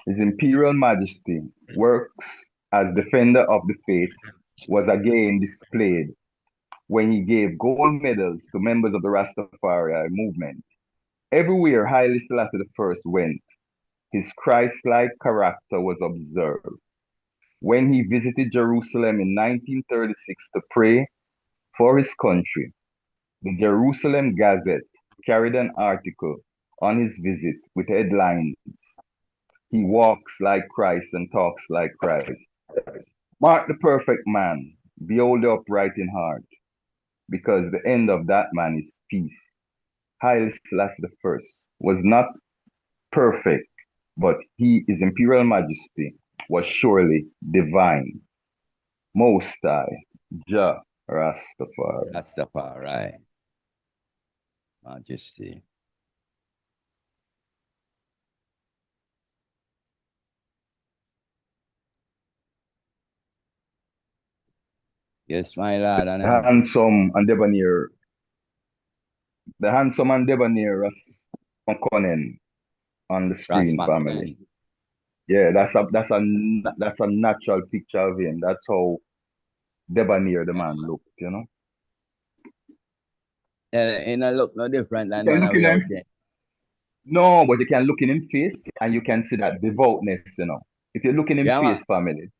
His Imperial Majesty works as defender of the faith was again displayed when he gave gold medals to members of the Rastafari movement. Everywhere Haile Selassie I went, his Christ-like character was observed. When he visited Jerusalem in 1936 to pray for his country, the Jerusalem Gazette carried an article on his visit with headlines, "He walks like Christ and talks like Christ. Mark the perfect man, behold the upright in heart, because the end of that man is peace." Haile Selassie I was not perfect, but his Imperial Majesty was surely divine. Most High, Jah Rastafari. Rastafari. Majesty. Yes, my lord. And The handsome and debonair Ras McConnell on the screen, family. Yeah, that's a natural picture of him. That's how debonair the man looked, you know. He not look no different than You can man look we in out him. there. No, but you can look in him face and you can see that devoutness, you know. If you look in him Yeah, man. face, family,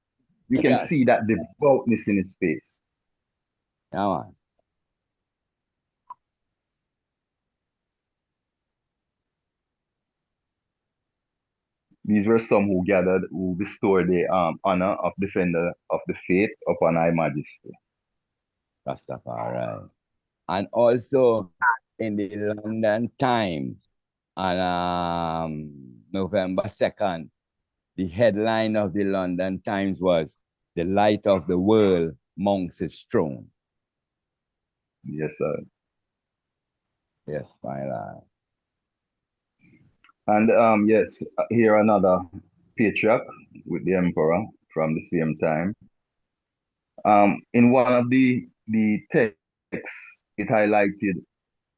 you can Yes. see that devoutness in his face. Yeah, man. These were some who gathered, who bestowed the honor of defender of the faith upon High Majesty. Rastafari. And also in the London Times on November 2nd, the headline of the London Times was "The Light of the World Mounts His Throne." Yes, sir. Yes, my lord. And yes, here another patriarch with the emperor from the same time. In one of the texts, it highlighted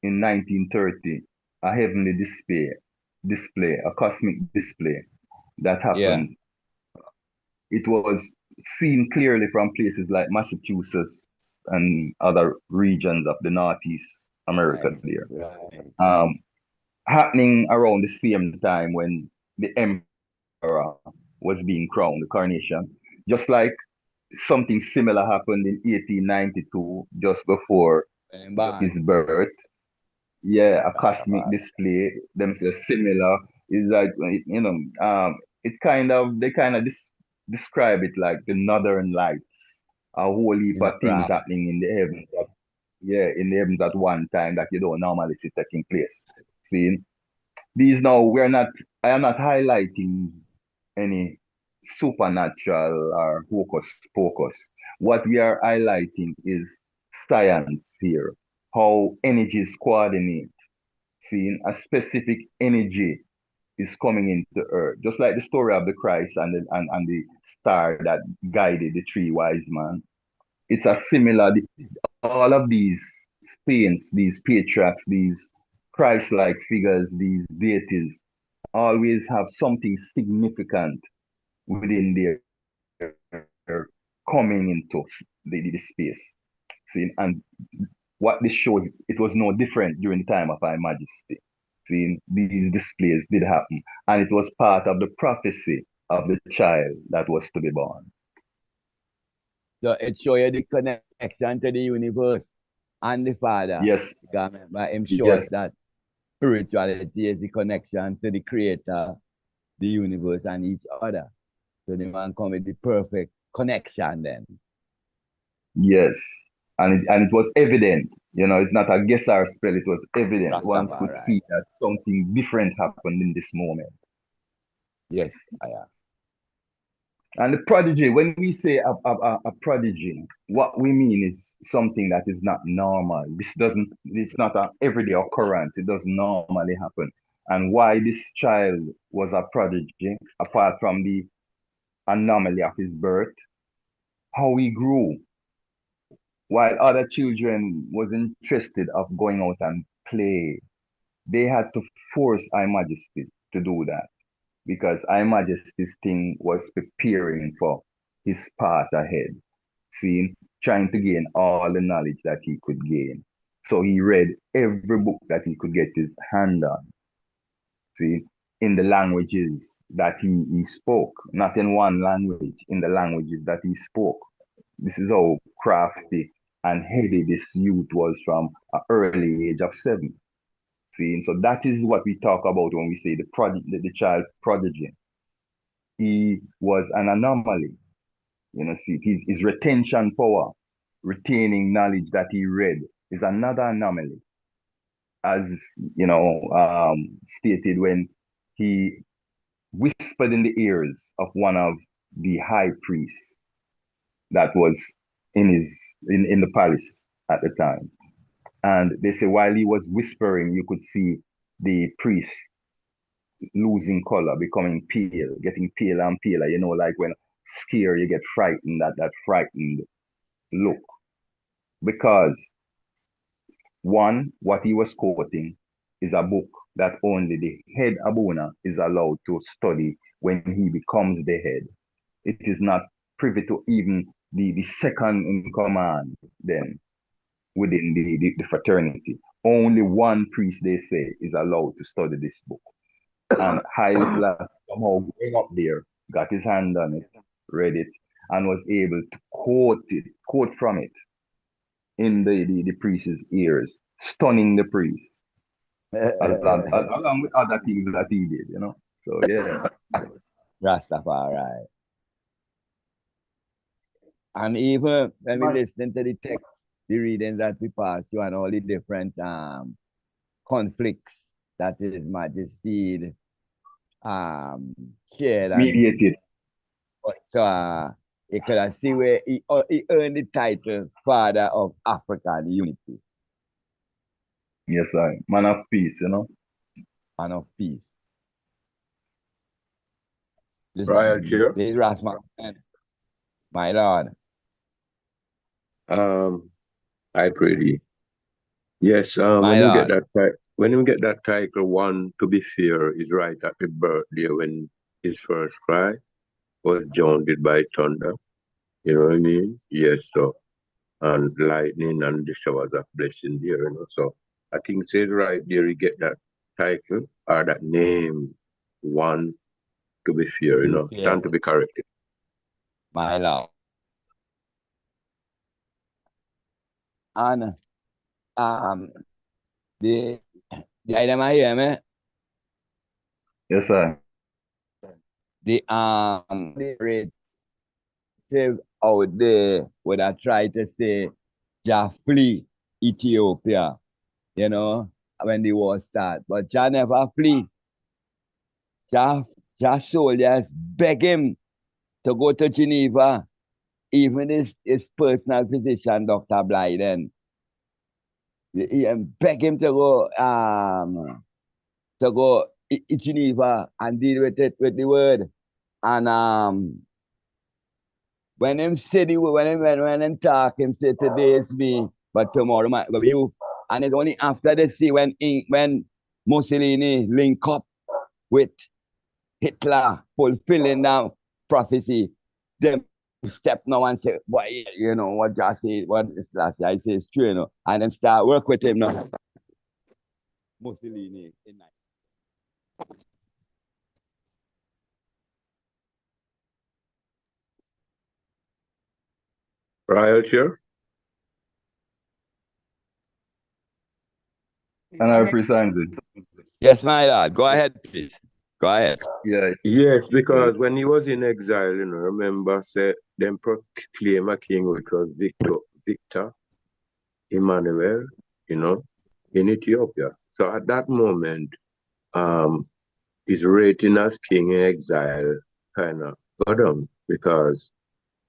in 1930 a heavenly display, a cosmic display that happened. Yeah. It was seen clearly from places like Massachusetts and other regions of the Northeast America there. Right. Happening around the same time when the emperor was being crowned, the coronation. Just like something similar happened in 1892, just before his birth. Yeah, a cosmic display. Them say similar is like, you know, they kind of describe it like the Northern Lights, a whole heap of things happening in the heavens. In the heavens at one time that you don't normally see taking place. See, these now I am not highlighting any supernatural or hocus pocus. What we are highlighting is science here, how energies coordinate. Seeing a specific energy is coming into earth, just like the story of the Christ and the star that guided the three wise men. It's a similar, all of these saints, these patriarchs, these Christ-like figures, these deities, always have something significant within their coming into the space. See, and what this shows, it was no different during the time of High Majesty. See, these displays did happen, and it was part of the prophecy of the child that was to be born. So it shows you the connection to the universe and the Father. Yes. Because remember, him show us that spirituality is the connection to the Creator, the universe, and each other. So the man come with the perfect connection then. Yes. And it was evident, you know, it's not a guess or spell, it was evident. One could see that something different happened in this moment. Yes, I am. And the prodigy, when we say a prodigy, what we mean is something that is not normal. It's not an everyday occurrence. It doesn't normally happen. And why this child was a prodigy, apart from the anomaly of his birth, how he grew. While other children was interested of going out and play, they had to force High Majesty to do that. because Her Majesty's thing was preparing for his path ahead, seeing, trying to gain all the knowledge that he could gain. So he read every book that he could get his hand on, see, in the languages that he spoke, not in one language, in the languages that he spoke. This is how crafty and heady this youth was from an early age of 7. See, so that is what we talk about when we say the child prodigy. He was an anomaly. See, his retention power, retaining knowledge that he read, is another anomaly. As stated when he whispered in the ears of one of the high priests that was in the palace at the time. And they say while he was whispering, you could see the priest losing color, becoming pale, getting paler and paler. Like when scared, you get frightened, that frightened look. Because one, what he was quoting is a book that only the head Abuna is allowed to study when he becomes the head. It is not privy to even the second in command then within the fraternity. Only one priest, they say, is allowed to study this book. And Haile Selassie somehow going up there, got his hand on it, read it, and was able to quote from it in the priest's ears, stunning the priest, along with other things that he did, So yeah. Rastafari. And even when we listen to the text, the readings that we pass through and all the different conflicts that His Majesty shared and mediated. But you could see where he earned the title Father of African Unity. Yes, sir. Man of peace, Man of peace. Royal Chair. This is Rasman. My Lord. I pray thee. Yes, when you get that title, one, to be fair, is right at the birthday when his first cry was drowned by thunder. You know what I mean? Yes, so and lightning and the showers of blessing there, So I think it says right there you get that title or that name, one, to be fair, stand to be corrected. My Lord. And the item I hear me? Yes, sir. The narrative out there would I try to say Jah flee Ethiopia, when the war start. But Jah never flee. Jah soldiers beg him to go to Geneva. Even his personal physician, Dr. Blyden, he beg him to go Geneva and deal with it with the word. And when him say the word, when him talk, him say today is me, but tomorrow might be you. And it's only after they see when Mussolini link up with Hitler fulfilling that prophecy, them step now and say, boy, what Jah say, what Selassie I say is true, and then start work with him now. Mussolini in night. Royal Chair. And I present it. Yes, my lord. Go ahead, please. Go ahead. Yeah. Yes, because when he was in exile, remember, say them proclaim a king which was Victor Emmanuel, in Ethiopia. So at that moment, his rating as king in exile kind of got him because,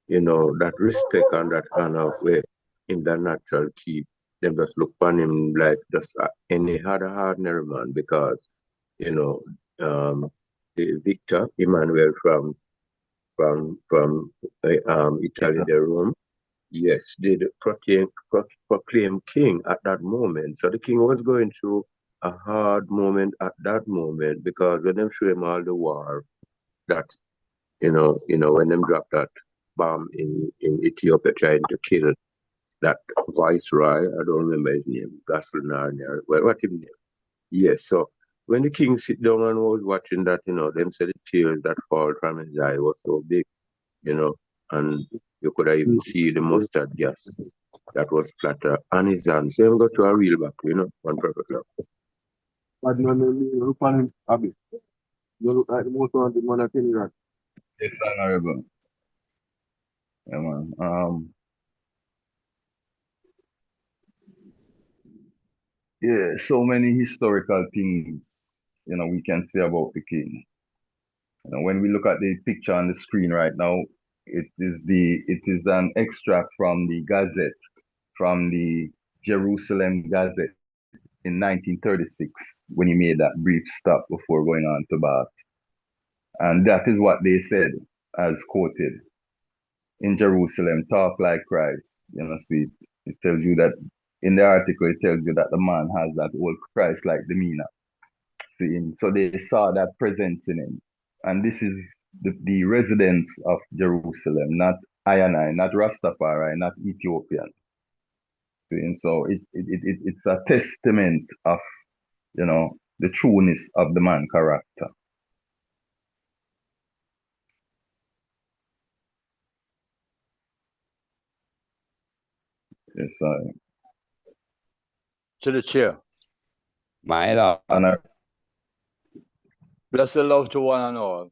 that respect and that honor where in the natural keep, them just look upon him like just any other ordinary man because, the Victor Emmanuel from Italy, the Rome, yes, did proclaim king at that moment. So the king was going through a hard moment at that moment because when them show him all the war that when them drop that bomb in Ethiopia trying to kill that viceroy, I don't remember his name, Gaslanarnia, what his name? Yes, so when the king sit down and was watching that, them said the tears that fall from his eye was so big, and you could even see the mustard gas that was splatter on his hand. So he got to a real back, one perfect love. But no, look on him, Abby. You look like the most wanted man at any rest. Yes, honorable. Yeah, man. Yeah, so many historical things, we can say about the king. When we look at the picture on the screen right now, it is an extract from the Gazette, from the Jerusalem Gazette in 1936, when he made that brief stop before going on to Bath. And that is what they said, as quoted in Jerusalem, talk like Christ. See, it tells you that in the article, it tells you that the man has that old Christ-like demeanor. See, so they saw that presence in him. And this is the residents of Jerusalem, not I, not Rastafari, not Ethiopian. See, and so it's a testament of, the trueness of the man character. Yes, sir. To the chair. My Lord. Honor. Blessed love to one and all.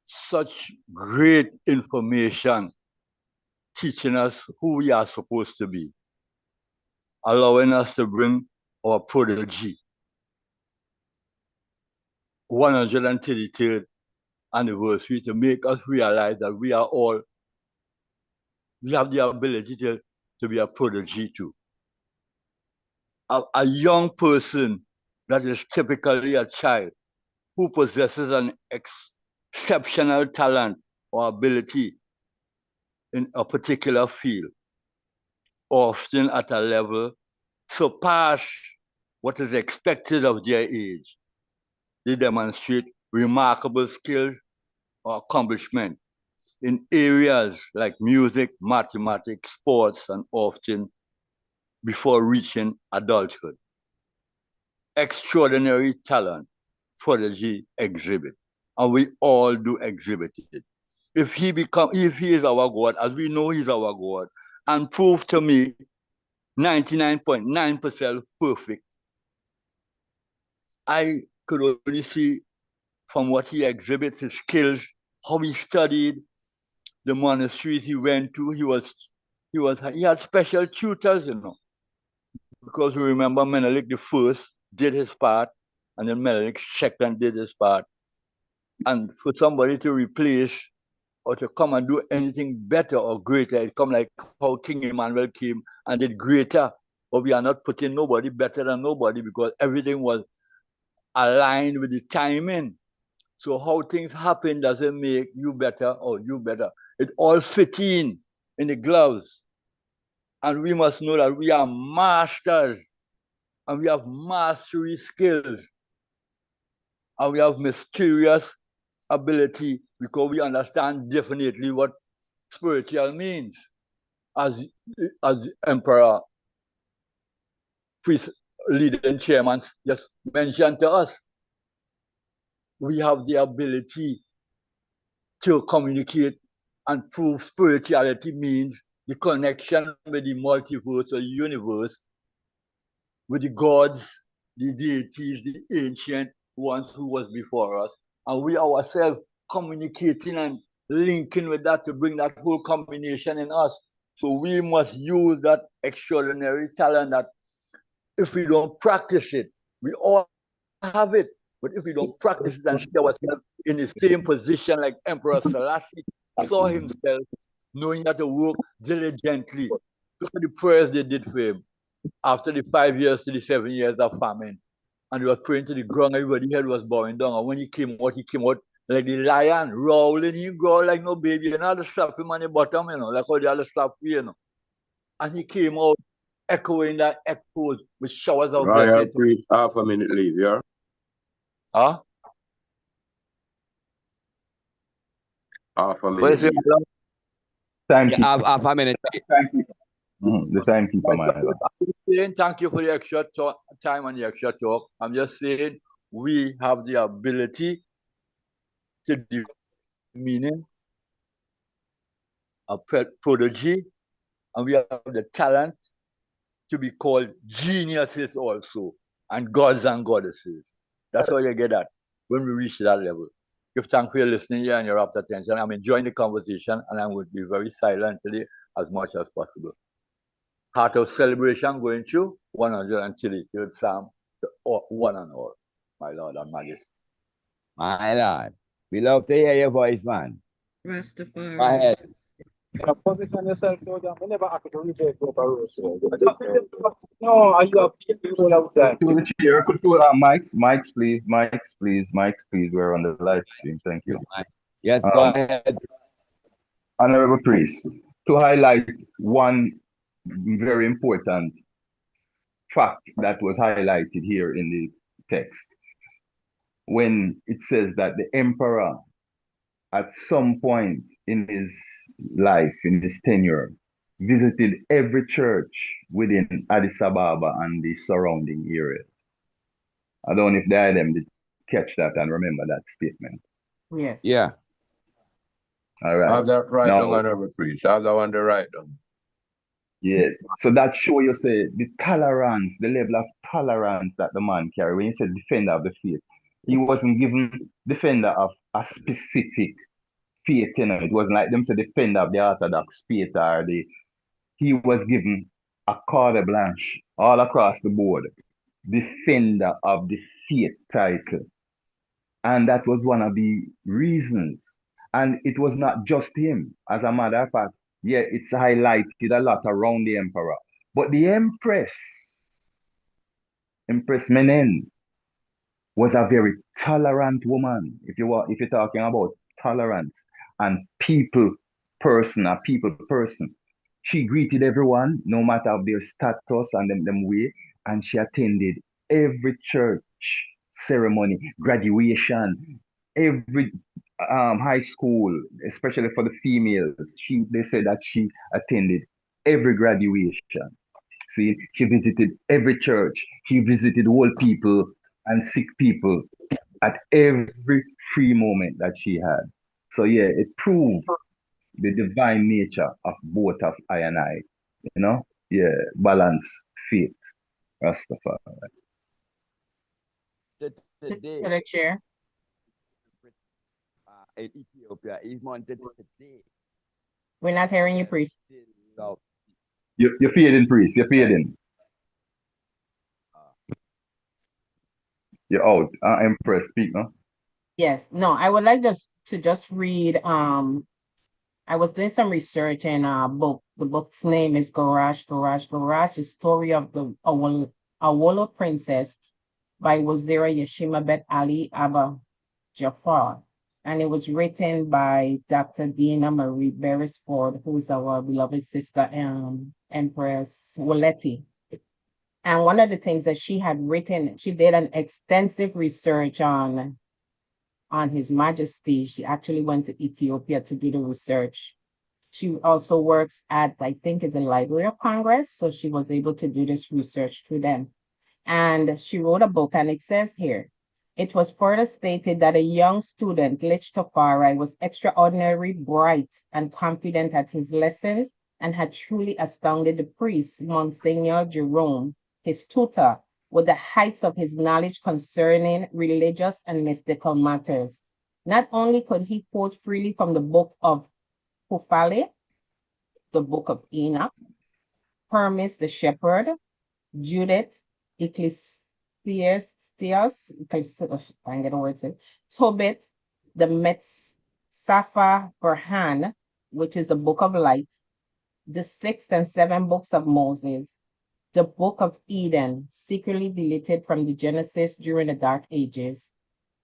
Such great information teaching us who we are supposed to be, allowing us to bring our prodigy. 133rd anniversary to make us realize that we have the ability to be a prodigy too. A young person that is typically a child who possesses an exceptional talent or ability in a particular field, often at a level surpass what is expected of their age. They demonstrate remarkable skills or accomplishment in areas like music, mathematics, sports, and often before reaching adulthood. Extraordinary talent, Prodigy exhibit, and we all do exhibit it. If he is our God, as we know he's our God, and prove to me 99.9% perfect, I could only see from what he exhibits, his skills, how he studied, the monasteries he went to. He had special tutors, because we remember Menelik I did his part, and then Menelik II did his part. And for somebody to replace or to come and do anything better or greater, it come like how King Emmanuel came and did greater. But we are not putting nobody better than nobody because everything was aligned with the timing. So how things happen doesn't make you better or you better. It all fit in the gloves. And we must know that we are masters and we have mastery skills and we have mysterious ability because we understand definitely what spiritual means. As Emperor, priest, leader, and chairman just mentioned to us, we have the ability to communicate and prove spirituality means the connection with the multiverse or the universe, with the gods, the deities, the ancient ones who was before us, and we ourselves communicating and linking with that to bring that whole combination in us. So we must use that extraordinary talent that if we don't practice it, we all have it, but if we don't practice it and see ourselves in the same position like Emperor Selassie saw himself, knowing that to work diligently. Look at the prayers they did for him after the 5 years to the 7 years of famine. And they were praying to the ground, everybody's head was bowing down. And when he came out like the lion, rolling. He growled like no baby. You know how to slap him on the bottom, like how they had to slap you, And he came out echoing that echoes with showers of Royal blessing. priest, half a minute leave, yeah? Huh? Half a What minute is it? leave. Thank you. Half a minute. Thank you. The timekeeper, my lord. Saying thank you for the extra time and the extra talk. I'm just saying we have the ability to do meaning of prodigy, and we have the talent to be called geniuses also, and gods and goddesses. That's how you get that when we reach that level. Give thanks for your listening here and your rapt attention. I'm enjoying the conversation, and I would be very silent today as much as possible. Heart of celebration going through 133rd Psalm to one and all, my Lord and Majesty. My Lord. We love to hear your voice, man. Rastafari. Go ahead. Position yourself so that whenever I could rebate over No, are you up all of that? To the chair, could you mics, please, mics, please. We're on the live stream. Thank you. Yes, go ahead. Honorable priest, to highlight one very important fact that was highlighted here in the text, when it says that the emperor, at some point in his life, in his tenure, visited every church within Addis Ababa and the surrounding area. I don't know if the item did catch that and remember that statement. Yes. Yeah. All right. Have that right Now, down, honorable priest. Have that one the right down. yeah. So that show you say the tolerance, the level of tolerance that the man carried. When he said defender of the faith, he wasn't given defender of a specific faith, you know. It wasn't like them say defender of the Orthodox faith or he was given a carte blanche all across the board. Defender of the faith title. And that was one of the reasons. And it was not just him. As a matter of fact, yeah, it's highlighted a lot around the emperor. But the Empress Menen, was a very tolerant woman. If you're talking about tolerance and people person, she greeted everyone, no matter of their status and them way, and she attended every church ceremony, graduation, every high school, especially for the females. They said that she attended every graduation. See, she visited every church. She visited old people and sick people at every free moment that she had. So yeah, it proved the divine nature of both of I and I. You know, yeah, balance, faith, Rastafari. Today, To the chair. in Ethiopia is mounted today. We're not hearing you, priest. You're fading, priest. You're fading. You're out. Empress, speak, no? Yes. No, I would like just read. I was doing some research in a book. The book's name is Gorash, the story of the Awolo princess by Wazira Yeshimabet Ali Abba Jafar. And it was written by Dr. Dina Marie Beresford, who is our beloved sister, Empress Woletti. And one of the things that she had written, she did an extensive research on His Majesty. She actually went to Ethiopia to do the research. She also works at, I think it's the Library of Congress, so she was able to do this research through them. And she wrote a book, and it says here, it was further stated that a young student, Ras-Tafari, was extraordinarily bright and confident at his lessons and had truly astounded the priest, Monsignor Jerome, his tutor, with the heights of his knowledge concerning religious and mystical matters. Not only could he quote freely from the book of Hufale, the book of Enoch, Hermes the shepherd, Judith, Ecclesiastes, Tobit, the Metsafa Burhan, which is the book of light, the 6 and 7 books of Moses, the book of Eden, secretly deleted from the Genesis during the Dark Ages,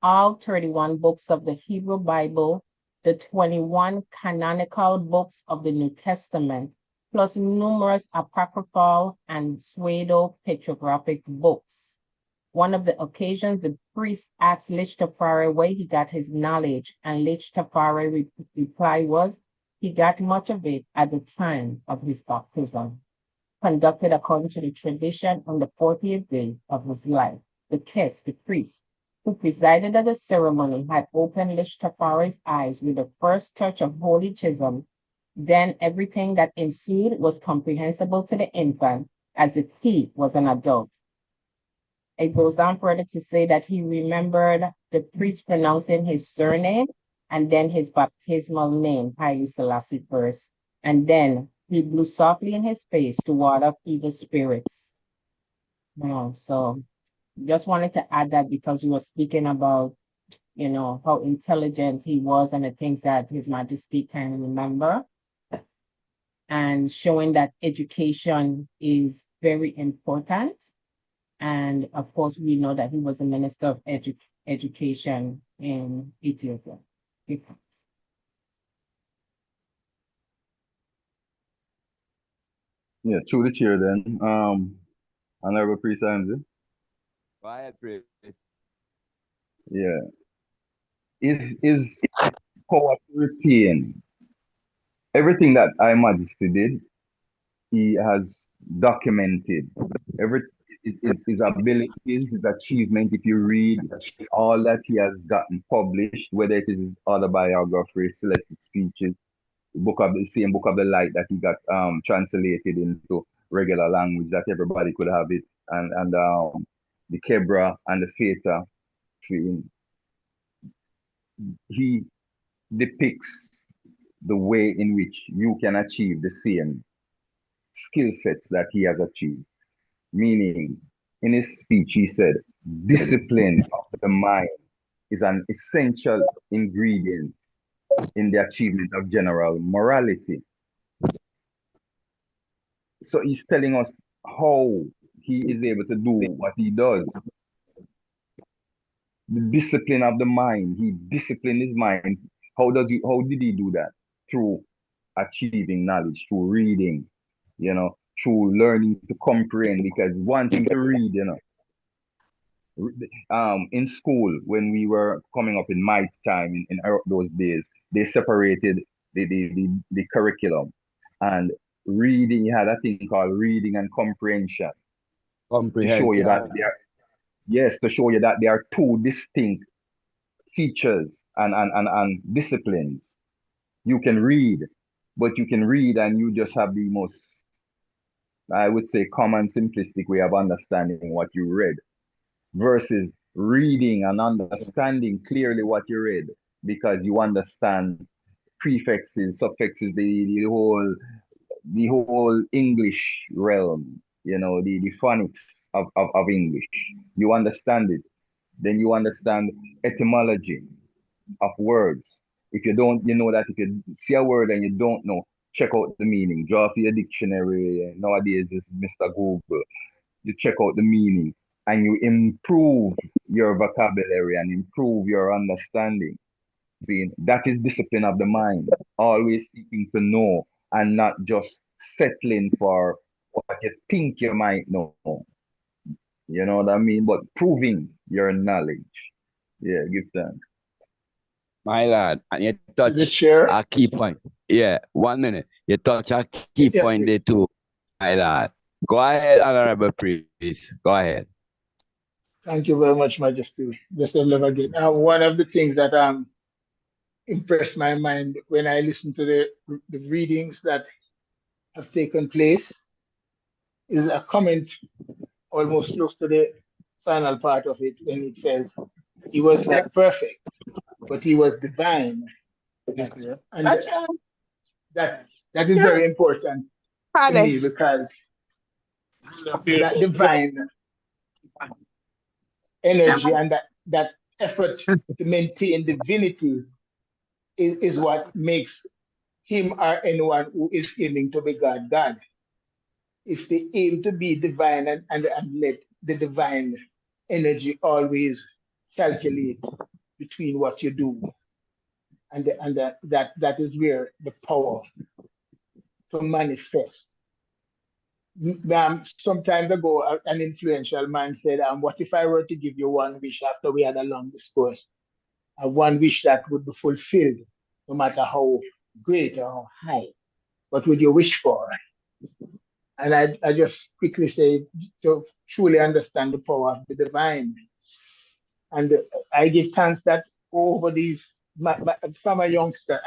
all 31 books of the Hebrew Bible, the 21 canonical books of the New Testament, plus numerous apocryphal and pseudo-petrographic books. One of the occasions, the priest asked Ras-Tafari where he got his knowledge, and Ras-Tafari reply was, he got much of it at the time of his baptism, conducted according to the tradition on the 40th day of his life. The Kes, the priest, who presided at the ceremony, had opened Ras-Tafari's eyes with the first touch of holy chism. Then everything that ensued was comprehensible to the infant, as if he was an adult. It goes on further to say that he remembered the priest pronouncing his surname and then his baptismal name, Haile Selassie first, and then he blew softly in his face to ward off evil spirits. So just wanted to add that because we were speaking about, how intelligent he was and the things that His Majesty can remember, and showing that education is very important. And of course, we know that he was a minister of education in Ethiopia. Yeah, through the chair then. Honorable Priest Andrew. Go ahead, Priest. Yeah. Is power to retain everything that His Majesty did, he has documented his abilities, his achievement. If you read all that he has gotten published, whether it is his autobiography, selected speeches, the same book of the light that he got translated into regular language that everybody could have it, and the Kebra and the Theta, he depicts the way in which you can achieve the same skill sets that he has achieved. Meaning, in his speech, he said, discipline of the mind is an essential ingredient in the achievement of general morality. So he's telling us how he is able to do what he does. The discipline of the mind. He disciplined his mind. How did he do that? Through achieving knowledge, through reading, through learning to comprehend. Because one thing to read, in school when we were coming up in my time in those days, they separated the curriculum, and reading, you had a thing called reading and comprehension. To show you that there are two distinct features and disciplines. You can read, but you can read and you just have the most, I would say, common simplistic way of understanding what you read, versus reading and understanding clearly what you read, because you understand prefixes, suffixes, the whole English realm, the phonics of English. You understand it. Then you understand etymology of words. If you don't, you know that if you see a word and you don't know, check out the meaning. Draw for your dictionary. Nowadays, it's Mr. Google. You check out the meaning and you improve your vocabulary and improve your understanding. See, that is discipline of the mind, always seeking to know and not just settling for what you think you might know. You know what I mean? But proving your knowledge. Yeah, give thanks. My lad, and you touch a key point. Yeah, 1 minute. You touch a key point there too, my lad. Go ahead, Honorable Priest. Go ahead. Thank you very much, Majesty. Just love again. One of the things that impressed my mind when I listened to the readings that have taken place is a comment almost close to the final part of it when it says, he was not perfect, but he was divine. And that is very important to me, because that divine energy and that effort to maintain divinity is what makes him or anyone who is aiming to be God. Is the aim to be divine and let the divine energy always calculate between what you do. And that is where the power to manifest. Some time ago, an influential man said, what if I were to give you one wish after we had a long discourse? One wish that would be fulfilled, no matter how great or how high. What would you wish for? And I just quickly say, to truly understand the power of the divine. And I give thanks that over these, from a youngster,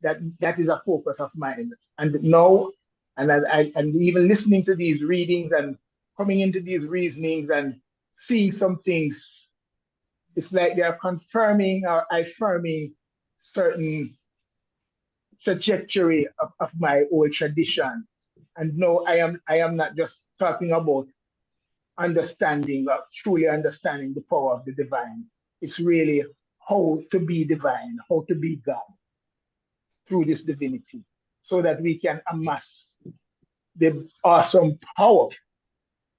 that is a focus of mine. And now, and even listening to these readings and coming into these reasonings and seeing some things, it's like they're confirming or affirming certain trajectory of my old tradition. And no, I am not just talking about understanding or truly understanding the power of the divine. It's really how to be divine, how to be God through this divinity, so that we can amass the awesome power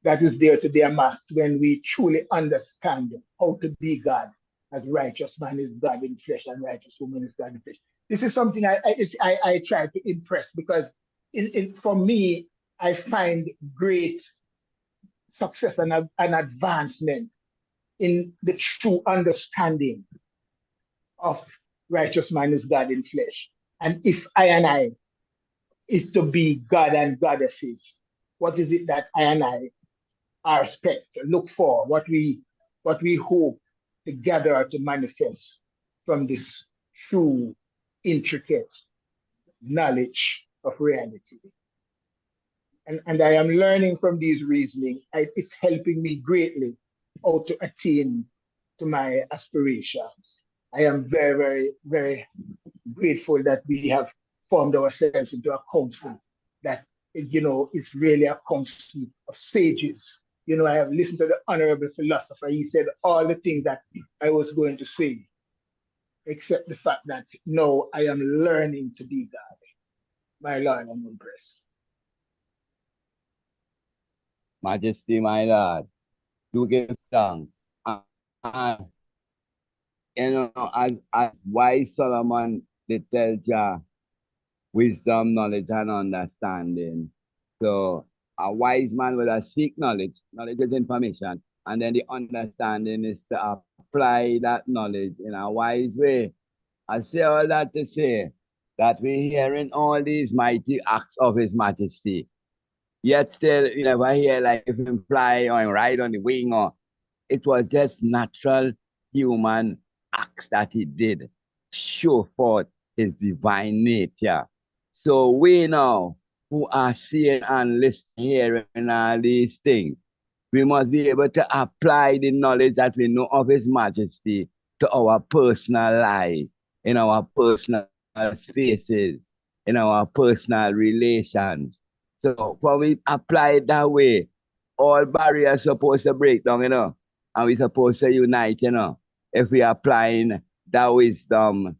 that is there to be amassed when we truly understand how to be God, as righteous man is God in flesh and righteous woman is God in flesh. This is something I try to impress, because for me, I find great success and advancement in the true understanding of righteous man is God in flesh. And if I is to be God and goddesses, what is it that I are expect, look for, what we hope to gather to manifest from this true, intricate knowledge of reality. And I am learning from these reasoning. It's helping me greatly how to attain to my aspirations. I am very, very, very grateful that we have formed ourselves into a council that, is really a council of sages. I have listened to the honorable philosopher. He said all the things that I was going to say, except the fact that no, I am learning to be God. My Lord and Empress. Majesty, my Lord, do give thanks. And as wise Solomon did tell Jah, wisdom, knowledge, and understanding. So a wise man will seek knowledge. Knowledge is information. And then the understanding is to apply that knowledge in a wise way. I say all that to say that we're hearing all these mighty acts of His Majesty. Yet still, you never hear like if him fly or him ride on the wing, or it was just natural human acts that he did, show forth his divine nature. So we now, who are seeing and listening, hearing all these things, we must be able to apply the knowledge that we know of His Majesty to our personal life, in our personal spaces, in our personal relations. So when we apply it that way, all barriers supposed to break down, and we're supposed to unite, if we are applying that wisdom in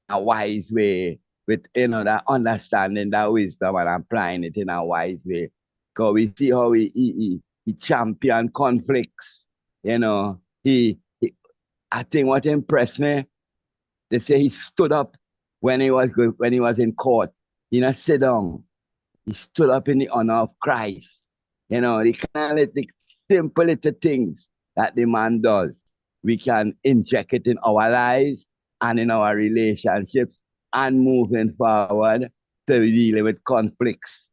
a wise way, with that understanding that wisdom and applying it in a wise way. Because we see how he champion conflicts, I think what impressed me, they say he stood up when he was in court. He not sit down. He stood up in the honor of Christ. The kind of simple little things that the man does, we can inject it in our lives and in our relationships and moving forward to dealing with conflicts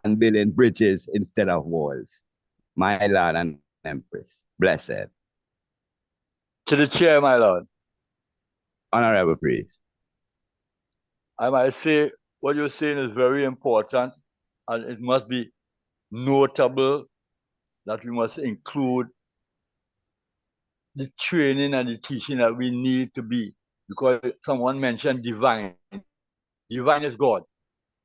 and building bridges instead of walls. My Lord and Empress, blessed. To the chair, my Lord. Honorable priest. I might say what you're saying is very important, and it must be notable that we must include the training and the teaching that we need to be, because someone mentioned divine. Divine is God.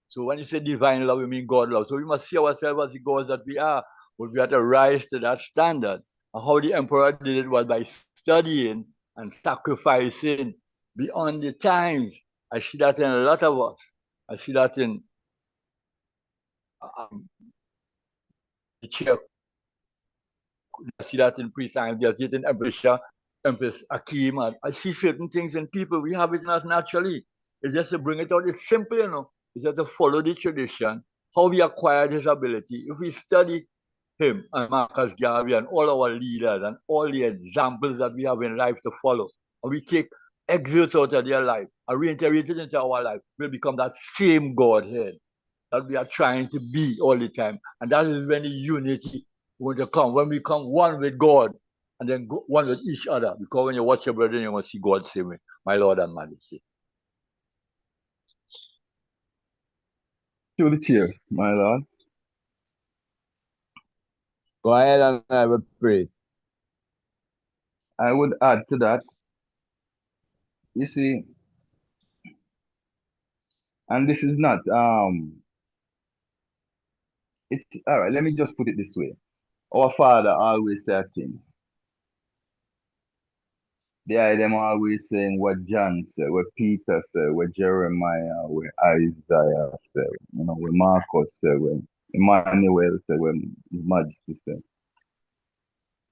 So when you say divine love, you mean God love. So we must see ourselves as the gods that we are, but we have to rise to that standard. And how the emperor did it was by studying and sacrificing beyond the times. I see that in a lot of us. I see that in the chair. I see that in Priest Angel, I see it in Empress Akim. I see certain things in people. We have it in us naturally. It's just to bring it out. It's simple, is that to follow the tradition, how we acquired his ability. If we study him and Marcus Garvey and all our leaders and all the examples that we have in life to follow, and we take excerpts out of their life and reintegrate it into our life, we'll become that same Godhead that we are trying to be all the time. And that is when the unity going to come, when we come one with God and then one with each other. Because when you watch your brother, you're going to see God same way, my Lord and Majesty. To the chair, my Lord. Go ahead and have a praise. I would add to that, you see, and this is not, it's, all right, let me just put it this way. Our Father always said things. Them always saying what John said, what Peter said, what Jeremiah, what Isaiah said, you know, what Marcus said, what Emmanuel said, what His Majesty said.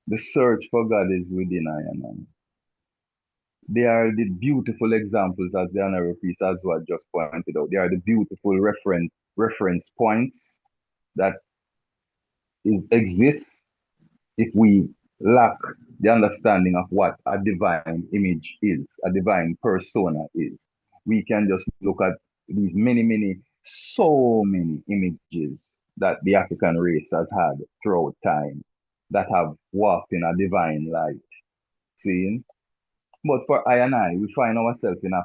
The search for God is within I and I. They are the beautiful examples, as the Honorable Priest as well just pointed out. They are the beautiful reference points that exist if we lack the understanding of what a divine image is, a divine persona is. We can just look at these so many images that the African race has had throughout time that have walked in a divine light. See? But for I and I, we find ourselves in a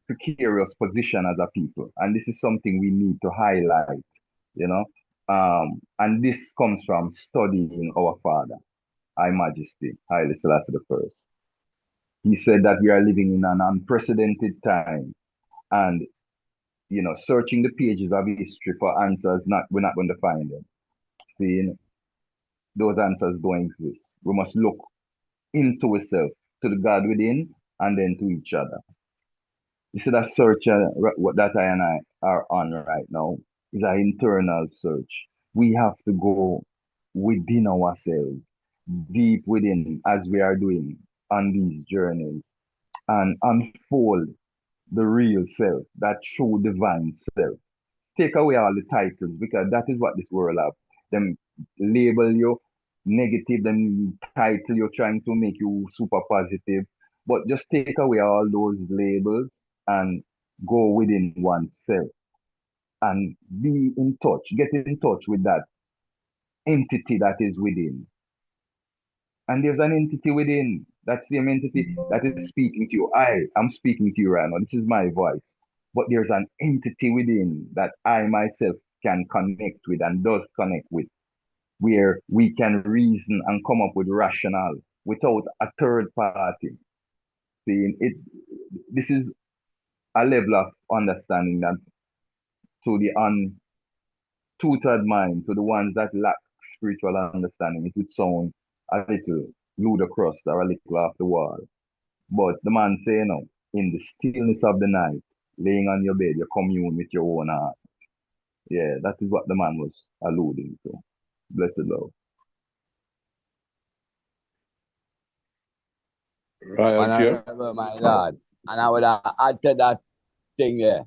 precarious position as a people. And this is something we need to highlight, you know. And this comes from studying our Father, High Majesty, Haile Selassie I. He said that we are living in an unprecedented time. And, you know, searching the pages of history for answers, we're not going to find them. Seeing those answers don't exist. We must look into ourselves, to the God within, and then to each other. You see that search that I and I are on right now is an internal search. We have to go within ourselves, deep within, as we are doing on these journeys, and unfold the real self, that true divine self. Take away all the titles, because that is what this world have. Them label you negative, them title you trying to make you super positive. But just take away all those labels and go within oneself and be in touch, get in touch with that entity that is within. And there's an entity within, that same entity that is speaking to you. I'm speaking to you right now. This is my voice. But there's an entity within that I myself can connect with and does connect with, where we can reason and come up with rationale without a third party. Seeing it, this is a level of understanding that to the untutored mind, to the ones that lack spiritual understanding, it would sound a little ludicrous or a little off the wall. But the man say, you know, in the stillness of the night, laying on your bed, you commune with your own heart. Yeah, that is what the man was alluding to. Blessed love. Honorable, my Lord. And I would add to that thing there.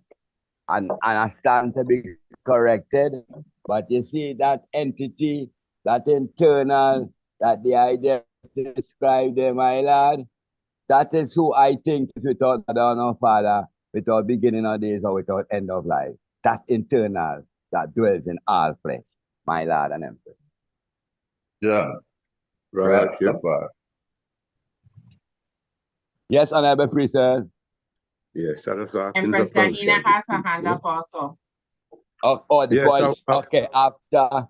And I stand to be corrected. But you see, that entity, that internal, that the idea to describe them, my Lord, that is who I think is without God or Father, without beginning of days or without end of life. That internal that dwells in all flesh, my Lord and Emperor. Yeah. Ras-Tafari. Yes, Honorable Priest. Yes, I was asking Empress the Diana function. has her hand up also. The Yes, voice. Okay, after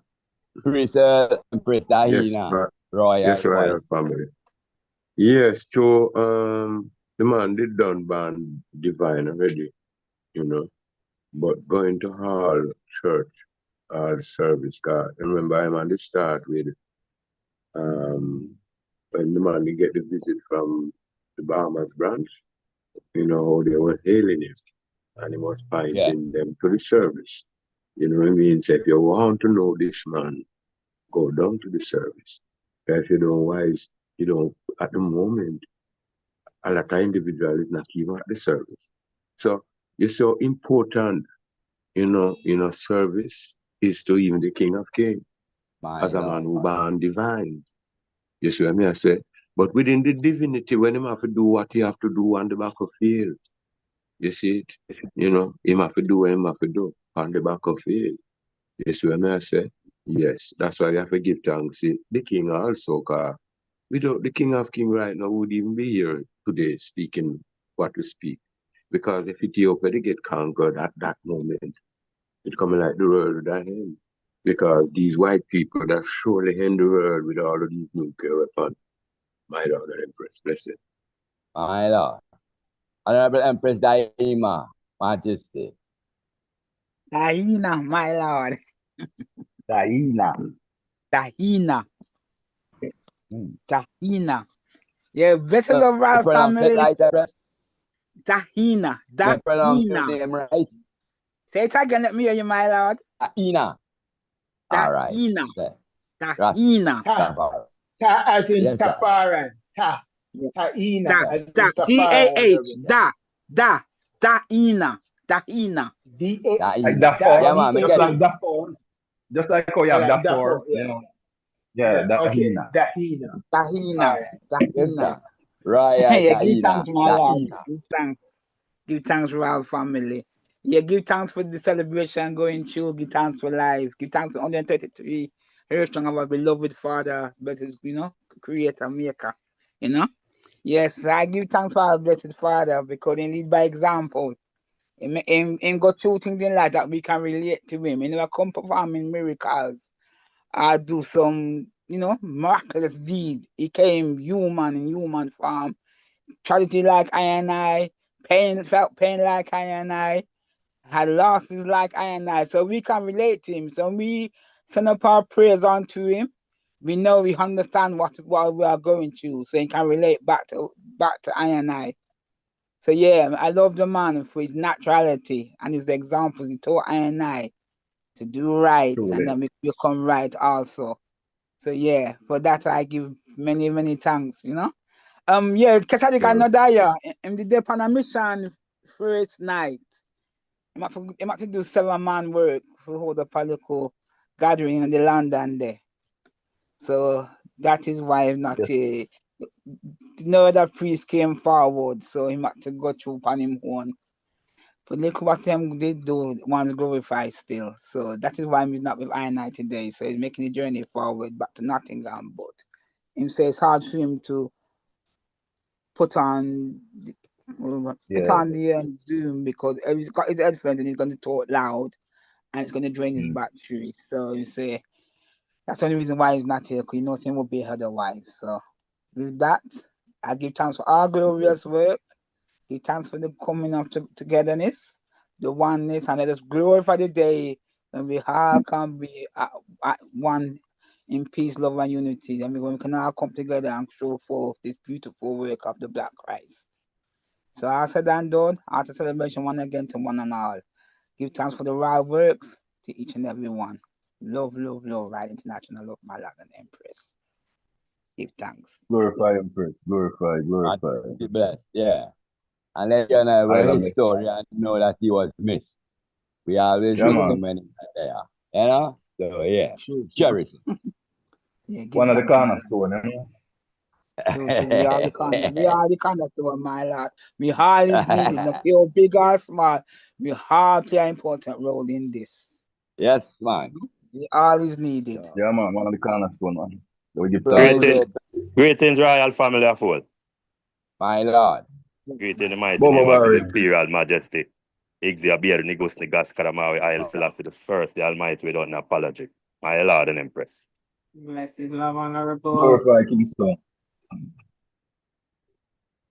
Priest Empress yes, Diana, Royal yes, Royal voice. family. Yes, so the man did done ban divine already, you know, but going to hall church, service, God. Remember, I'm on the start with when the man did get the visit from the Bahamas branch, you know, how they were hailing him, and he was pointing them to the service. You know what I mean? So if you want to know this man, go down to the service. But if you don't wise, you don't, at the moment, a lot of individual is not even at the service. So it's so important, service is to even the King of Kings, My as a Lord. man who born divine. You see what I say? But within the divinity, when him have to do what he have to do on the battlefield, you see it? Him have to do what him have to do on the battlefield. You see what I say? Yes, that's why you have to give thanks. See, the king also, cause without the King of Kings right now would even be here today speaking what to speak. Because if Ethiopia get conquered at that moment, it's coming like the world without him. Because these white people that surely end the world with all of these nuclear weapons. My Lord and Empress, bless it. My Lord. Honorable Empress Daima, Majesty. Tahina, my lord. Taina. Tahina. Hmm. Tahina. Yeah, blessed You of our pronounce it family. right, Empress? Tahina. You pronounce your Tahina. name right? Say it again, let me hear you, my lord. Tahina. All right. Tahina. Okay. Tahina. Ta, ta as in Yes, sir. Tafaran. Ta. Yeah. Taina Da, as in da, Tafaran. D-A-H, da, Tahina, Tahina. Like Tahina. the phone, Yeah, man, I just get like it. the phone. Just like how you have Like the that phone, for, yeah. Yeah, Yeah, the okay. Hina. Dahina. Tahina, All right. Yes, Tahina. sir. Royal Yeah, give Tahina. thanks, my lord. Tahina. Give thanks. Give thanks for our family. Yeah, give thanks for the celebration going through. Give thanks for life. Give thanks to 133 years of our beloved Father, blessed, Creator, Maker. Yes, I give thanks for our blessed Father because he lead by example. Him got two things in life that we can relate to him. He never come performing miracles or do some, miraculous deed. He came human in human form. Charity like I and I, felt pain like I and I, had losses like I and I. So we can relate to him. So we send up our prayers onto him. We know we understand what we are going through. So he can relate back to I and I. So yeah, I love the man for his naturality and his examples. He taught I and I to do right, Truly. and then we become right also. So yeah, for that I give many, many thanks, Yeah, Catholic Sure. another year in the day on a mission first night. I'm have to do 7-man work for hold up a local gathering in the London there. So that is why not Yes. no other priest came forward, so he had to go through upon him own. But look what them they do, one's glorified still. So that is why he's not with I today. So he's making the journey forward back to Nottingham. But him say it's hard for him to put on Yeah. the Zoom because he's got his headphones and he's going to talk loud and it's going to drain his battery. So you say that's the only reason why he's not here because he knows him will be otherwise. So with that, I give thanks for our glorious work. Give thanks for the coming of togetherness, the oneness, and let us glorify the day when we all can be at one in peace, love, and unity. And when we can all come together and show forth this beautiful work of the Black Christ. So after that done, after celebration, one again to one and all. Give thanks for the right works to each and every one. Love, love, love, right international love, my Lord and Empress. Give thanks. Glorify Empress. Glorify. Majesty blessed. Yeah. And let you know I we're love his it. story and know that he was missed. We always Yeah, miss man. him when he's not there. So yeah. True. Cherish him. Yeah, give One of the thanks, my Lord. cornerstone, True. We are the conductor, my Lord. We all is needed. No care big or small. We all play an important role in this. Yes, man. We all is needed. Yeah, man. One of the cornerstone, man. So we give Floyd thanks. Greetings, Royal Family of all. My Lord. Greeting the mighty Bobo name of His Barry. Imperial Majesty. Igzia Bier Nigus Nigas Karamawi Isle Selassie the First, the Almighty without an apology. My Lord and Empress. Blessed love, honorable. Glorify Kingston.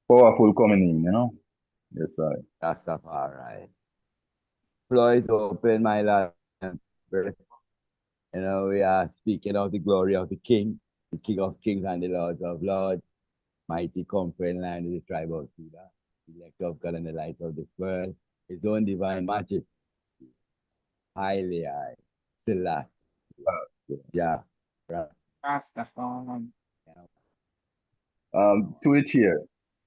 Powerful coming in. Yes, sir. Ras-Tafari. Floor is open, my Lord. We are speaking of the glory of the King of Kings and the Lords of Lords. Mighty conquering line of the tribe of Judah, elect of God and the light of this world, his own divine majesty, highly high, Selassie, yeah. Ras-Tafari. To each here,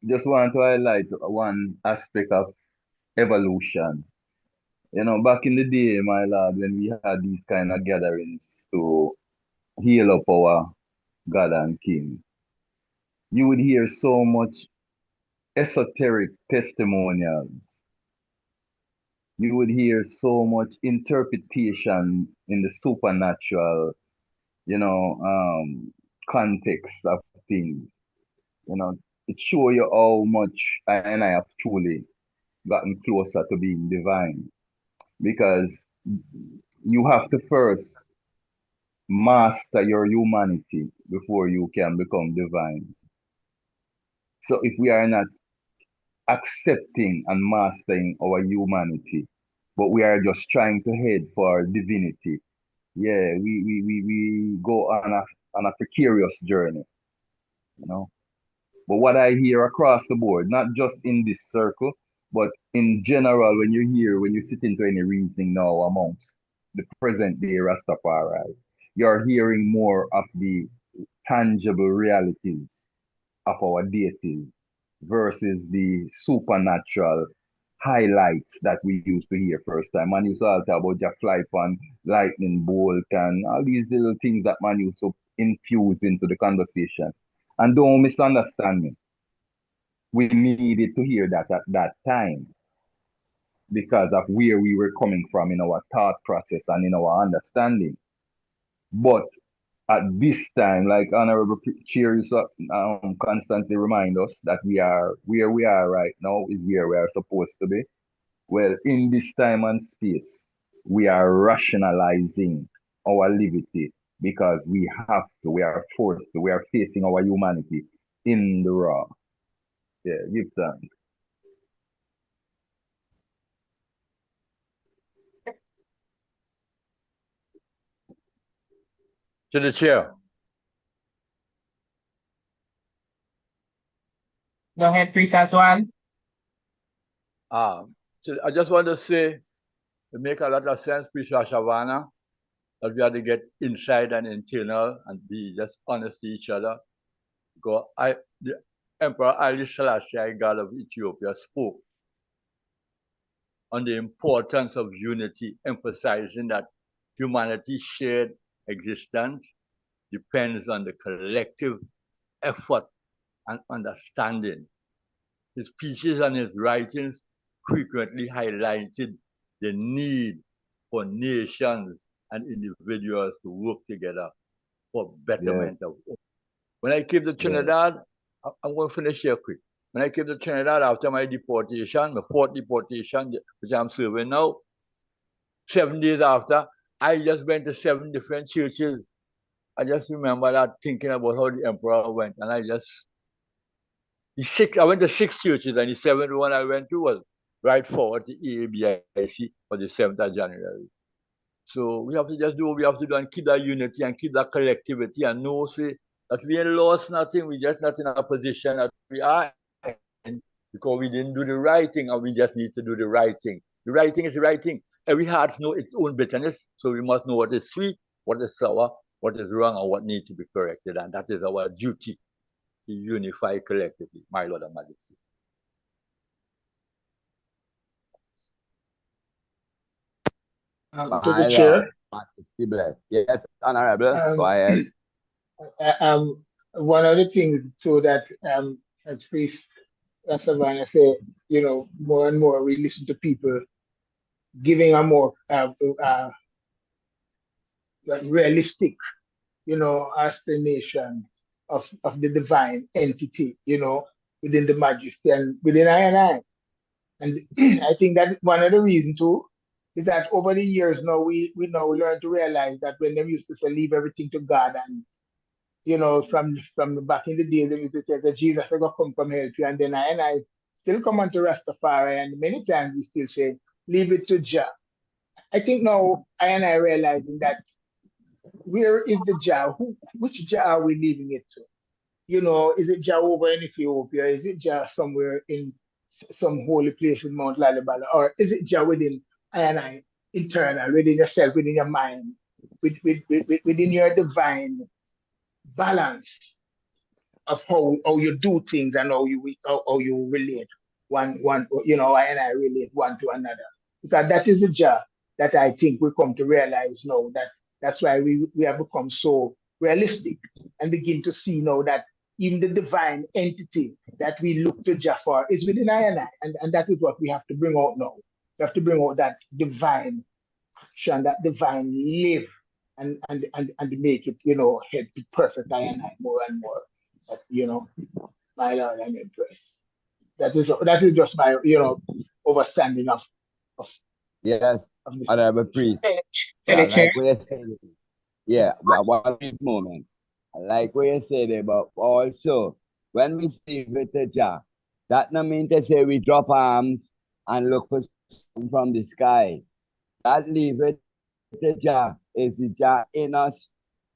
just want to highlight one aspect of evolution. You know, back in the day, my lord, when we had these kind of gatherings to heal up our God and King, you would hear so much esoteric testimonials. You would hear so much interpretation in the supernatural, you know, context of things. You know, it show you how much I and I have truly gotten closer to being divine because you have to first master your humanity before you can become divine. So if we are not accepting and mastering our humanity, but we are just trying to head for divinity, yeah, we go on a precarious journey, you know. But what I hear across the board, not just in this circle, but in general, when you sit into any reasoning now amongst the present day Rastafari, you're hearing more of the tangible realities of our deities versus the supernatural highlights that we used to hear first time. Man used to all talk about Jack Fly and lightning bolt and all these little things that man used to infuse into the conversation. And don't misunderstand me. We needed to hear that at that time because of where we were coming from in our thought process and in our understanding. But at this time, like Honorable Chair used to constantly remind us that we are where we are right now is where we are supposed to be. Well, in this time and space, we are rationalizing our liberty because we have to, we are forced to, we are facing our humanity in the raw. Yeah, give thanks. To the chair. Go ahead, Priest Aswan. So I just want to say, it make a lot of sense, Priest Shavana, that we have to get inside and internal and be just honest to each other. Because the Emperor Haile Selassie, God of Ethiopia, spoke on the importance of unity, emphasizing that humanity's shared existence depends on the collective effort and understanding. His speeches and his writings frequently highlighted the need for nations and individuals to work together for betterment of all. When I came to Trinidad, I'm going to finish here quick. When I came to Trinidad after my deportation, my fourth deportation, which I'm serving now, 7 days after, I just went to 7 different churches. I just remember that thinking about how the emperor went, and I went to 6 churches, and the 7th one I went to was right forward to AABIC for the 7th of January. So we have to just do what we have to do and keep that unity and keep that collectivity and know, say, that we ain't lost nothing. We just not in a position that we are in because we didn't do the right thing, and we just need to do the right thing. The right thing is the right thing. Every heart knows its own bitterness, so we must know what is sweet, what is sour, what is wrong, and what needs to be corrected. And that is our duty to unify collectively, my Lord and Majesty. To the chair. Yes, Honorable, go ahead. One of the things too that as Priest Savannah said, you know, more and more we listen to people giving a more realistic, you know, explanation of the divine entity, you know, within the majesty and within I and I. And I think that one of the reasons too is that over the years now we learn to realize that when they used to say leave everything to God, and you know, from back in the days they used to say that Jesus will come help you, and then I and I still come onto Rastafari, and many times we still say leave it to Jah. I think now I and I realizing that where is the Jah? Which Jah are we leaving it to? You know, is it Jah over in Ethiopia? Is it Jah somewhere in some holy place in Mount Lalibela? Or is it Jah within I and I, internal, within yourself, within your mind, within your divine balance of how you do things and how you relate one, you know, I and I relate one to another. because that is the Jah that I think we come to realize now that that's why we have become so realistic and begin to see now that even the divine entity that we look to Jah for is within I, and that is what we have to bring out now. We have to bring out that divine action, that divine live, and make it, head to perfect I more and more. That, my Lord and Empress. That is just my, understanding of Yes, this Honorable situation. Priest. To the chair. Like what you said. Yeah, but one brief moment. I like what you said about also when we see with the Jah, that no mean to say we drop arms and look for something from the sky. That leave it the Jah is the Jah in us,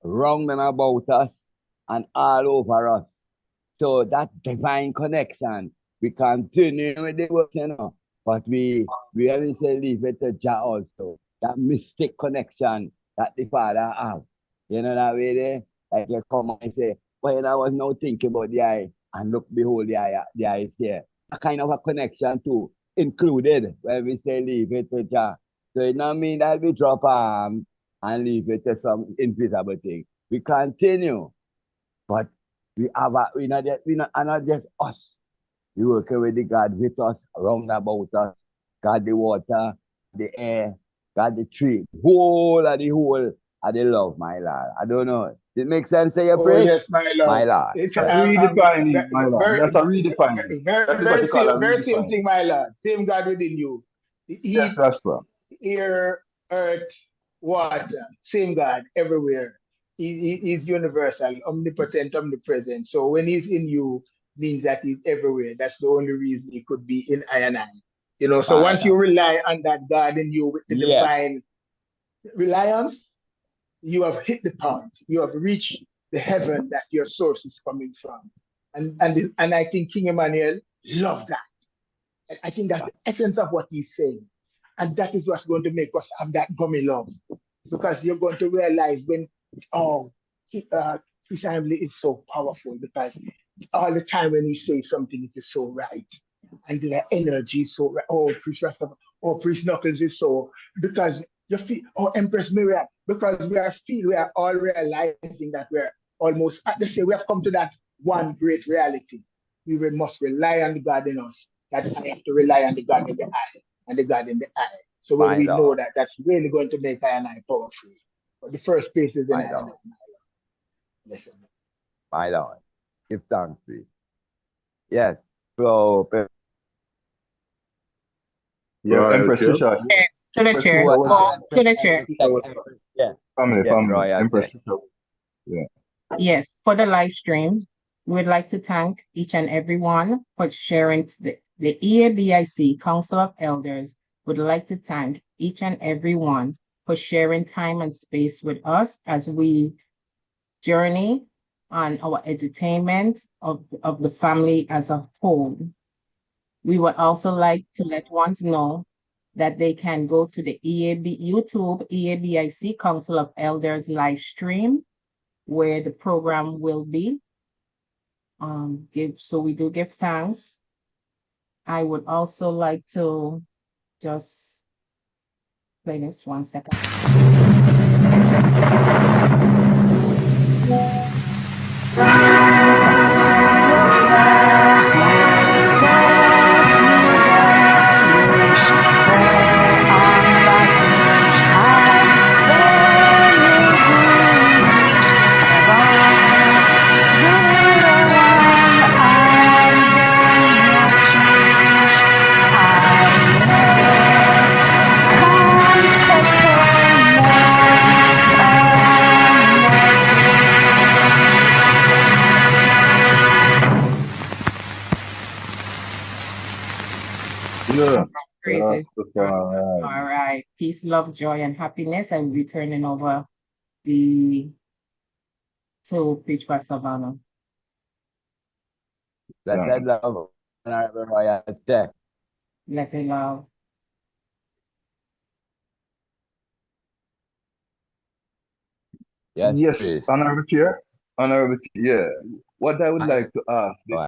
round and about us, and all over us. So that divine connection, we continue with the work, but we really say leave it to Jah also. That mystic connection that the Father have. You know that way there? Like you come and say, well, I was now thinking about the eye, and look, behold, the eye is here. A kind of a connection too, included when we say leave it to Jah. So it not mean that we drop arms and leave it to some invisible thing. We continue, but we not just us. We working with the God with us, around about us. God the water, the air, God the tree, whole of the love, my Lord. I don't know. It makes sense, say your Oh praise? yes, my Lord. My Lord. It's That's redefining, my Lord. That's a redefining. That is what you call a very same redefining. thing, my Lord. Same God within you. The Yes, heat, that's right. air, earth, water, same God everywhere. He's universal, omnipotent, omnipresent. So when he's in you, means that he's everywhere. That's the only reason he could be in I and I. So once you rely on that God in you with the divine reliance, you have hit the point. You have reached the heaven that your source is coming from. And I think King Emmanuel loved that. I think that's the essence of what he's saying. And that is what's going to make us have that gummy love. Because you're going to realize when, Chris Hamley is so powerful, because all the time when he says something, it is so right. And the energy is so right. Oh, Chris Russell, oh, Chris Knuckles is so, because you feel, oh, Empress Miriam, because we are all realizing that we're almost at the same, we have come to that one great reality. We must rely on the God in us, that I have to rely on the God in the eye, and the God in the eye. So when we know that, that's really going to make I and I powerful. But the first place is in I and I. Listen. My Lord. Give thanks, please. Yes. So, Yeah, Empress Trisha. To the chair. To the chair. Yeah. Family. Empress Trisha. Yeah. Yes, for the live stream, we'd like to thank each and every one for sharing. The EABIC Council of Elders would like to thank each and every one for sharing time and space with us as we journey on our entertainment of the family as a whole. We would also like to let ones know that they can go to the YouTube EABIC Council of Elders live stream, where the program will be. So we do give thanks. I would also like to just play this 1 second. Praises. All right. Peace, love, joy, and happiness. I will be turning over to Priest Savannah. Blessed love, Honorable Royal. Blessed love. Yes, yes, please. Honorable Chair. Yeah. What I would like to ask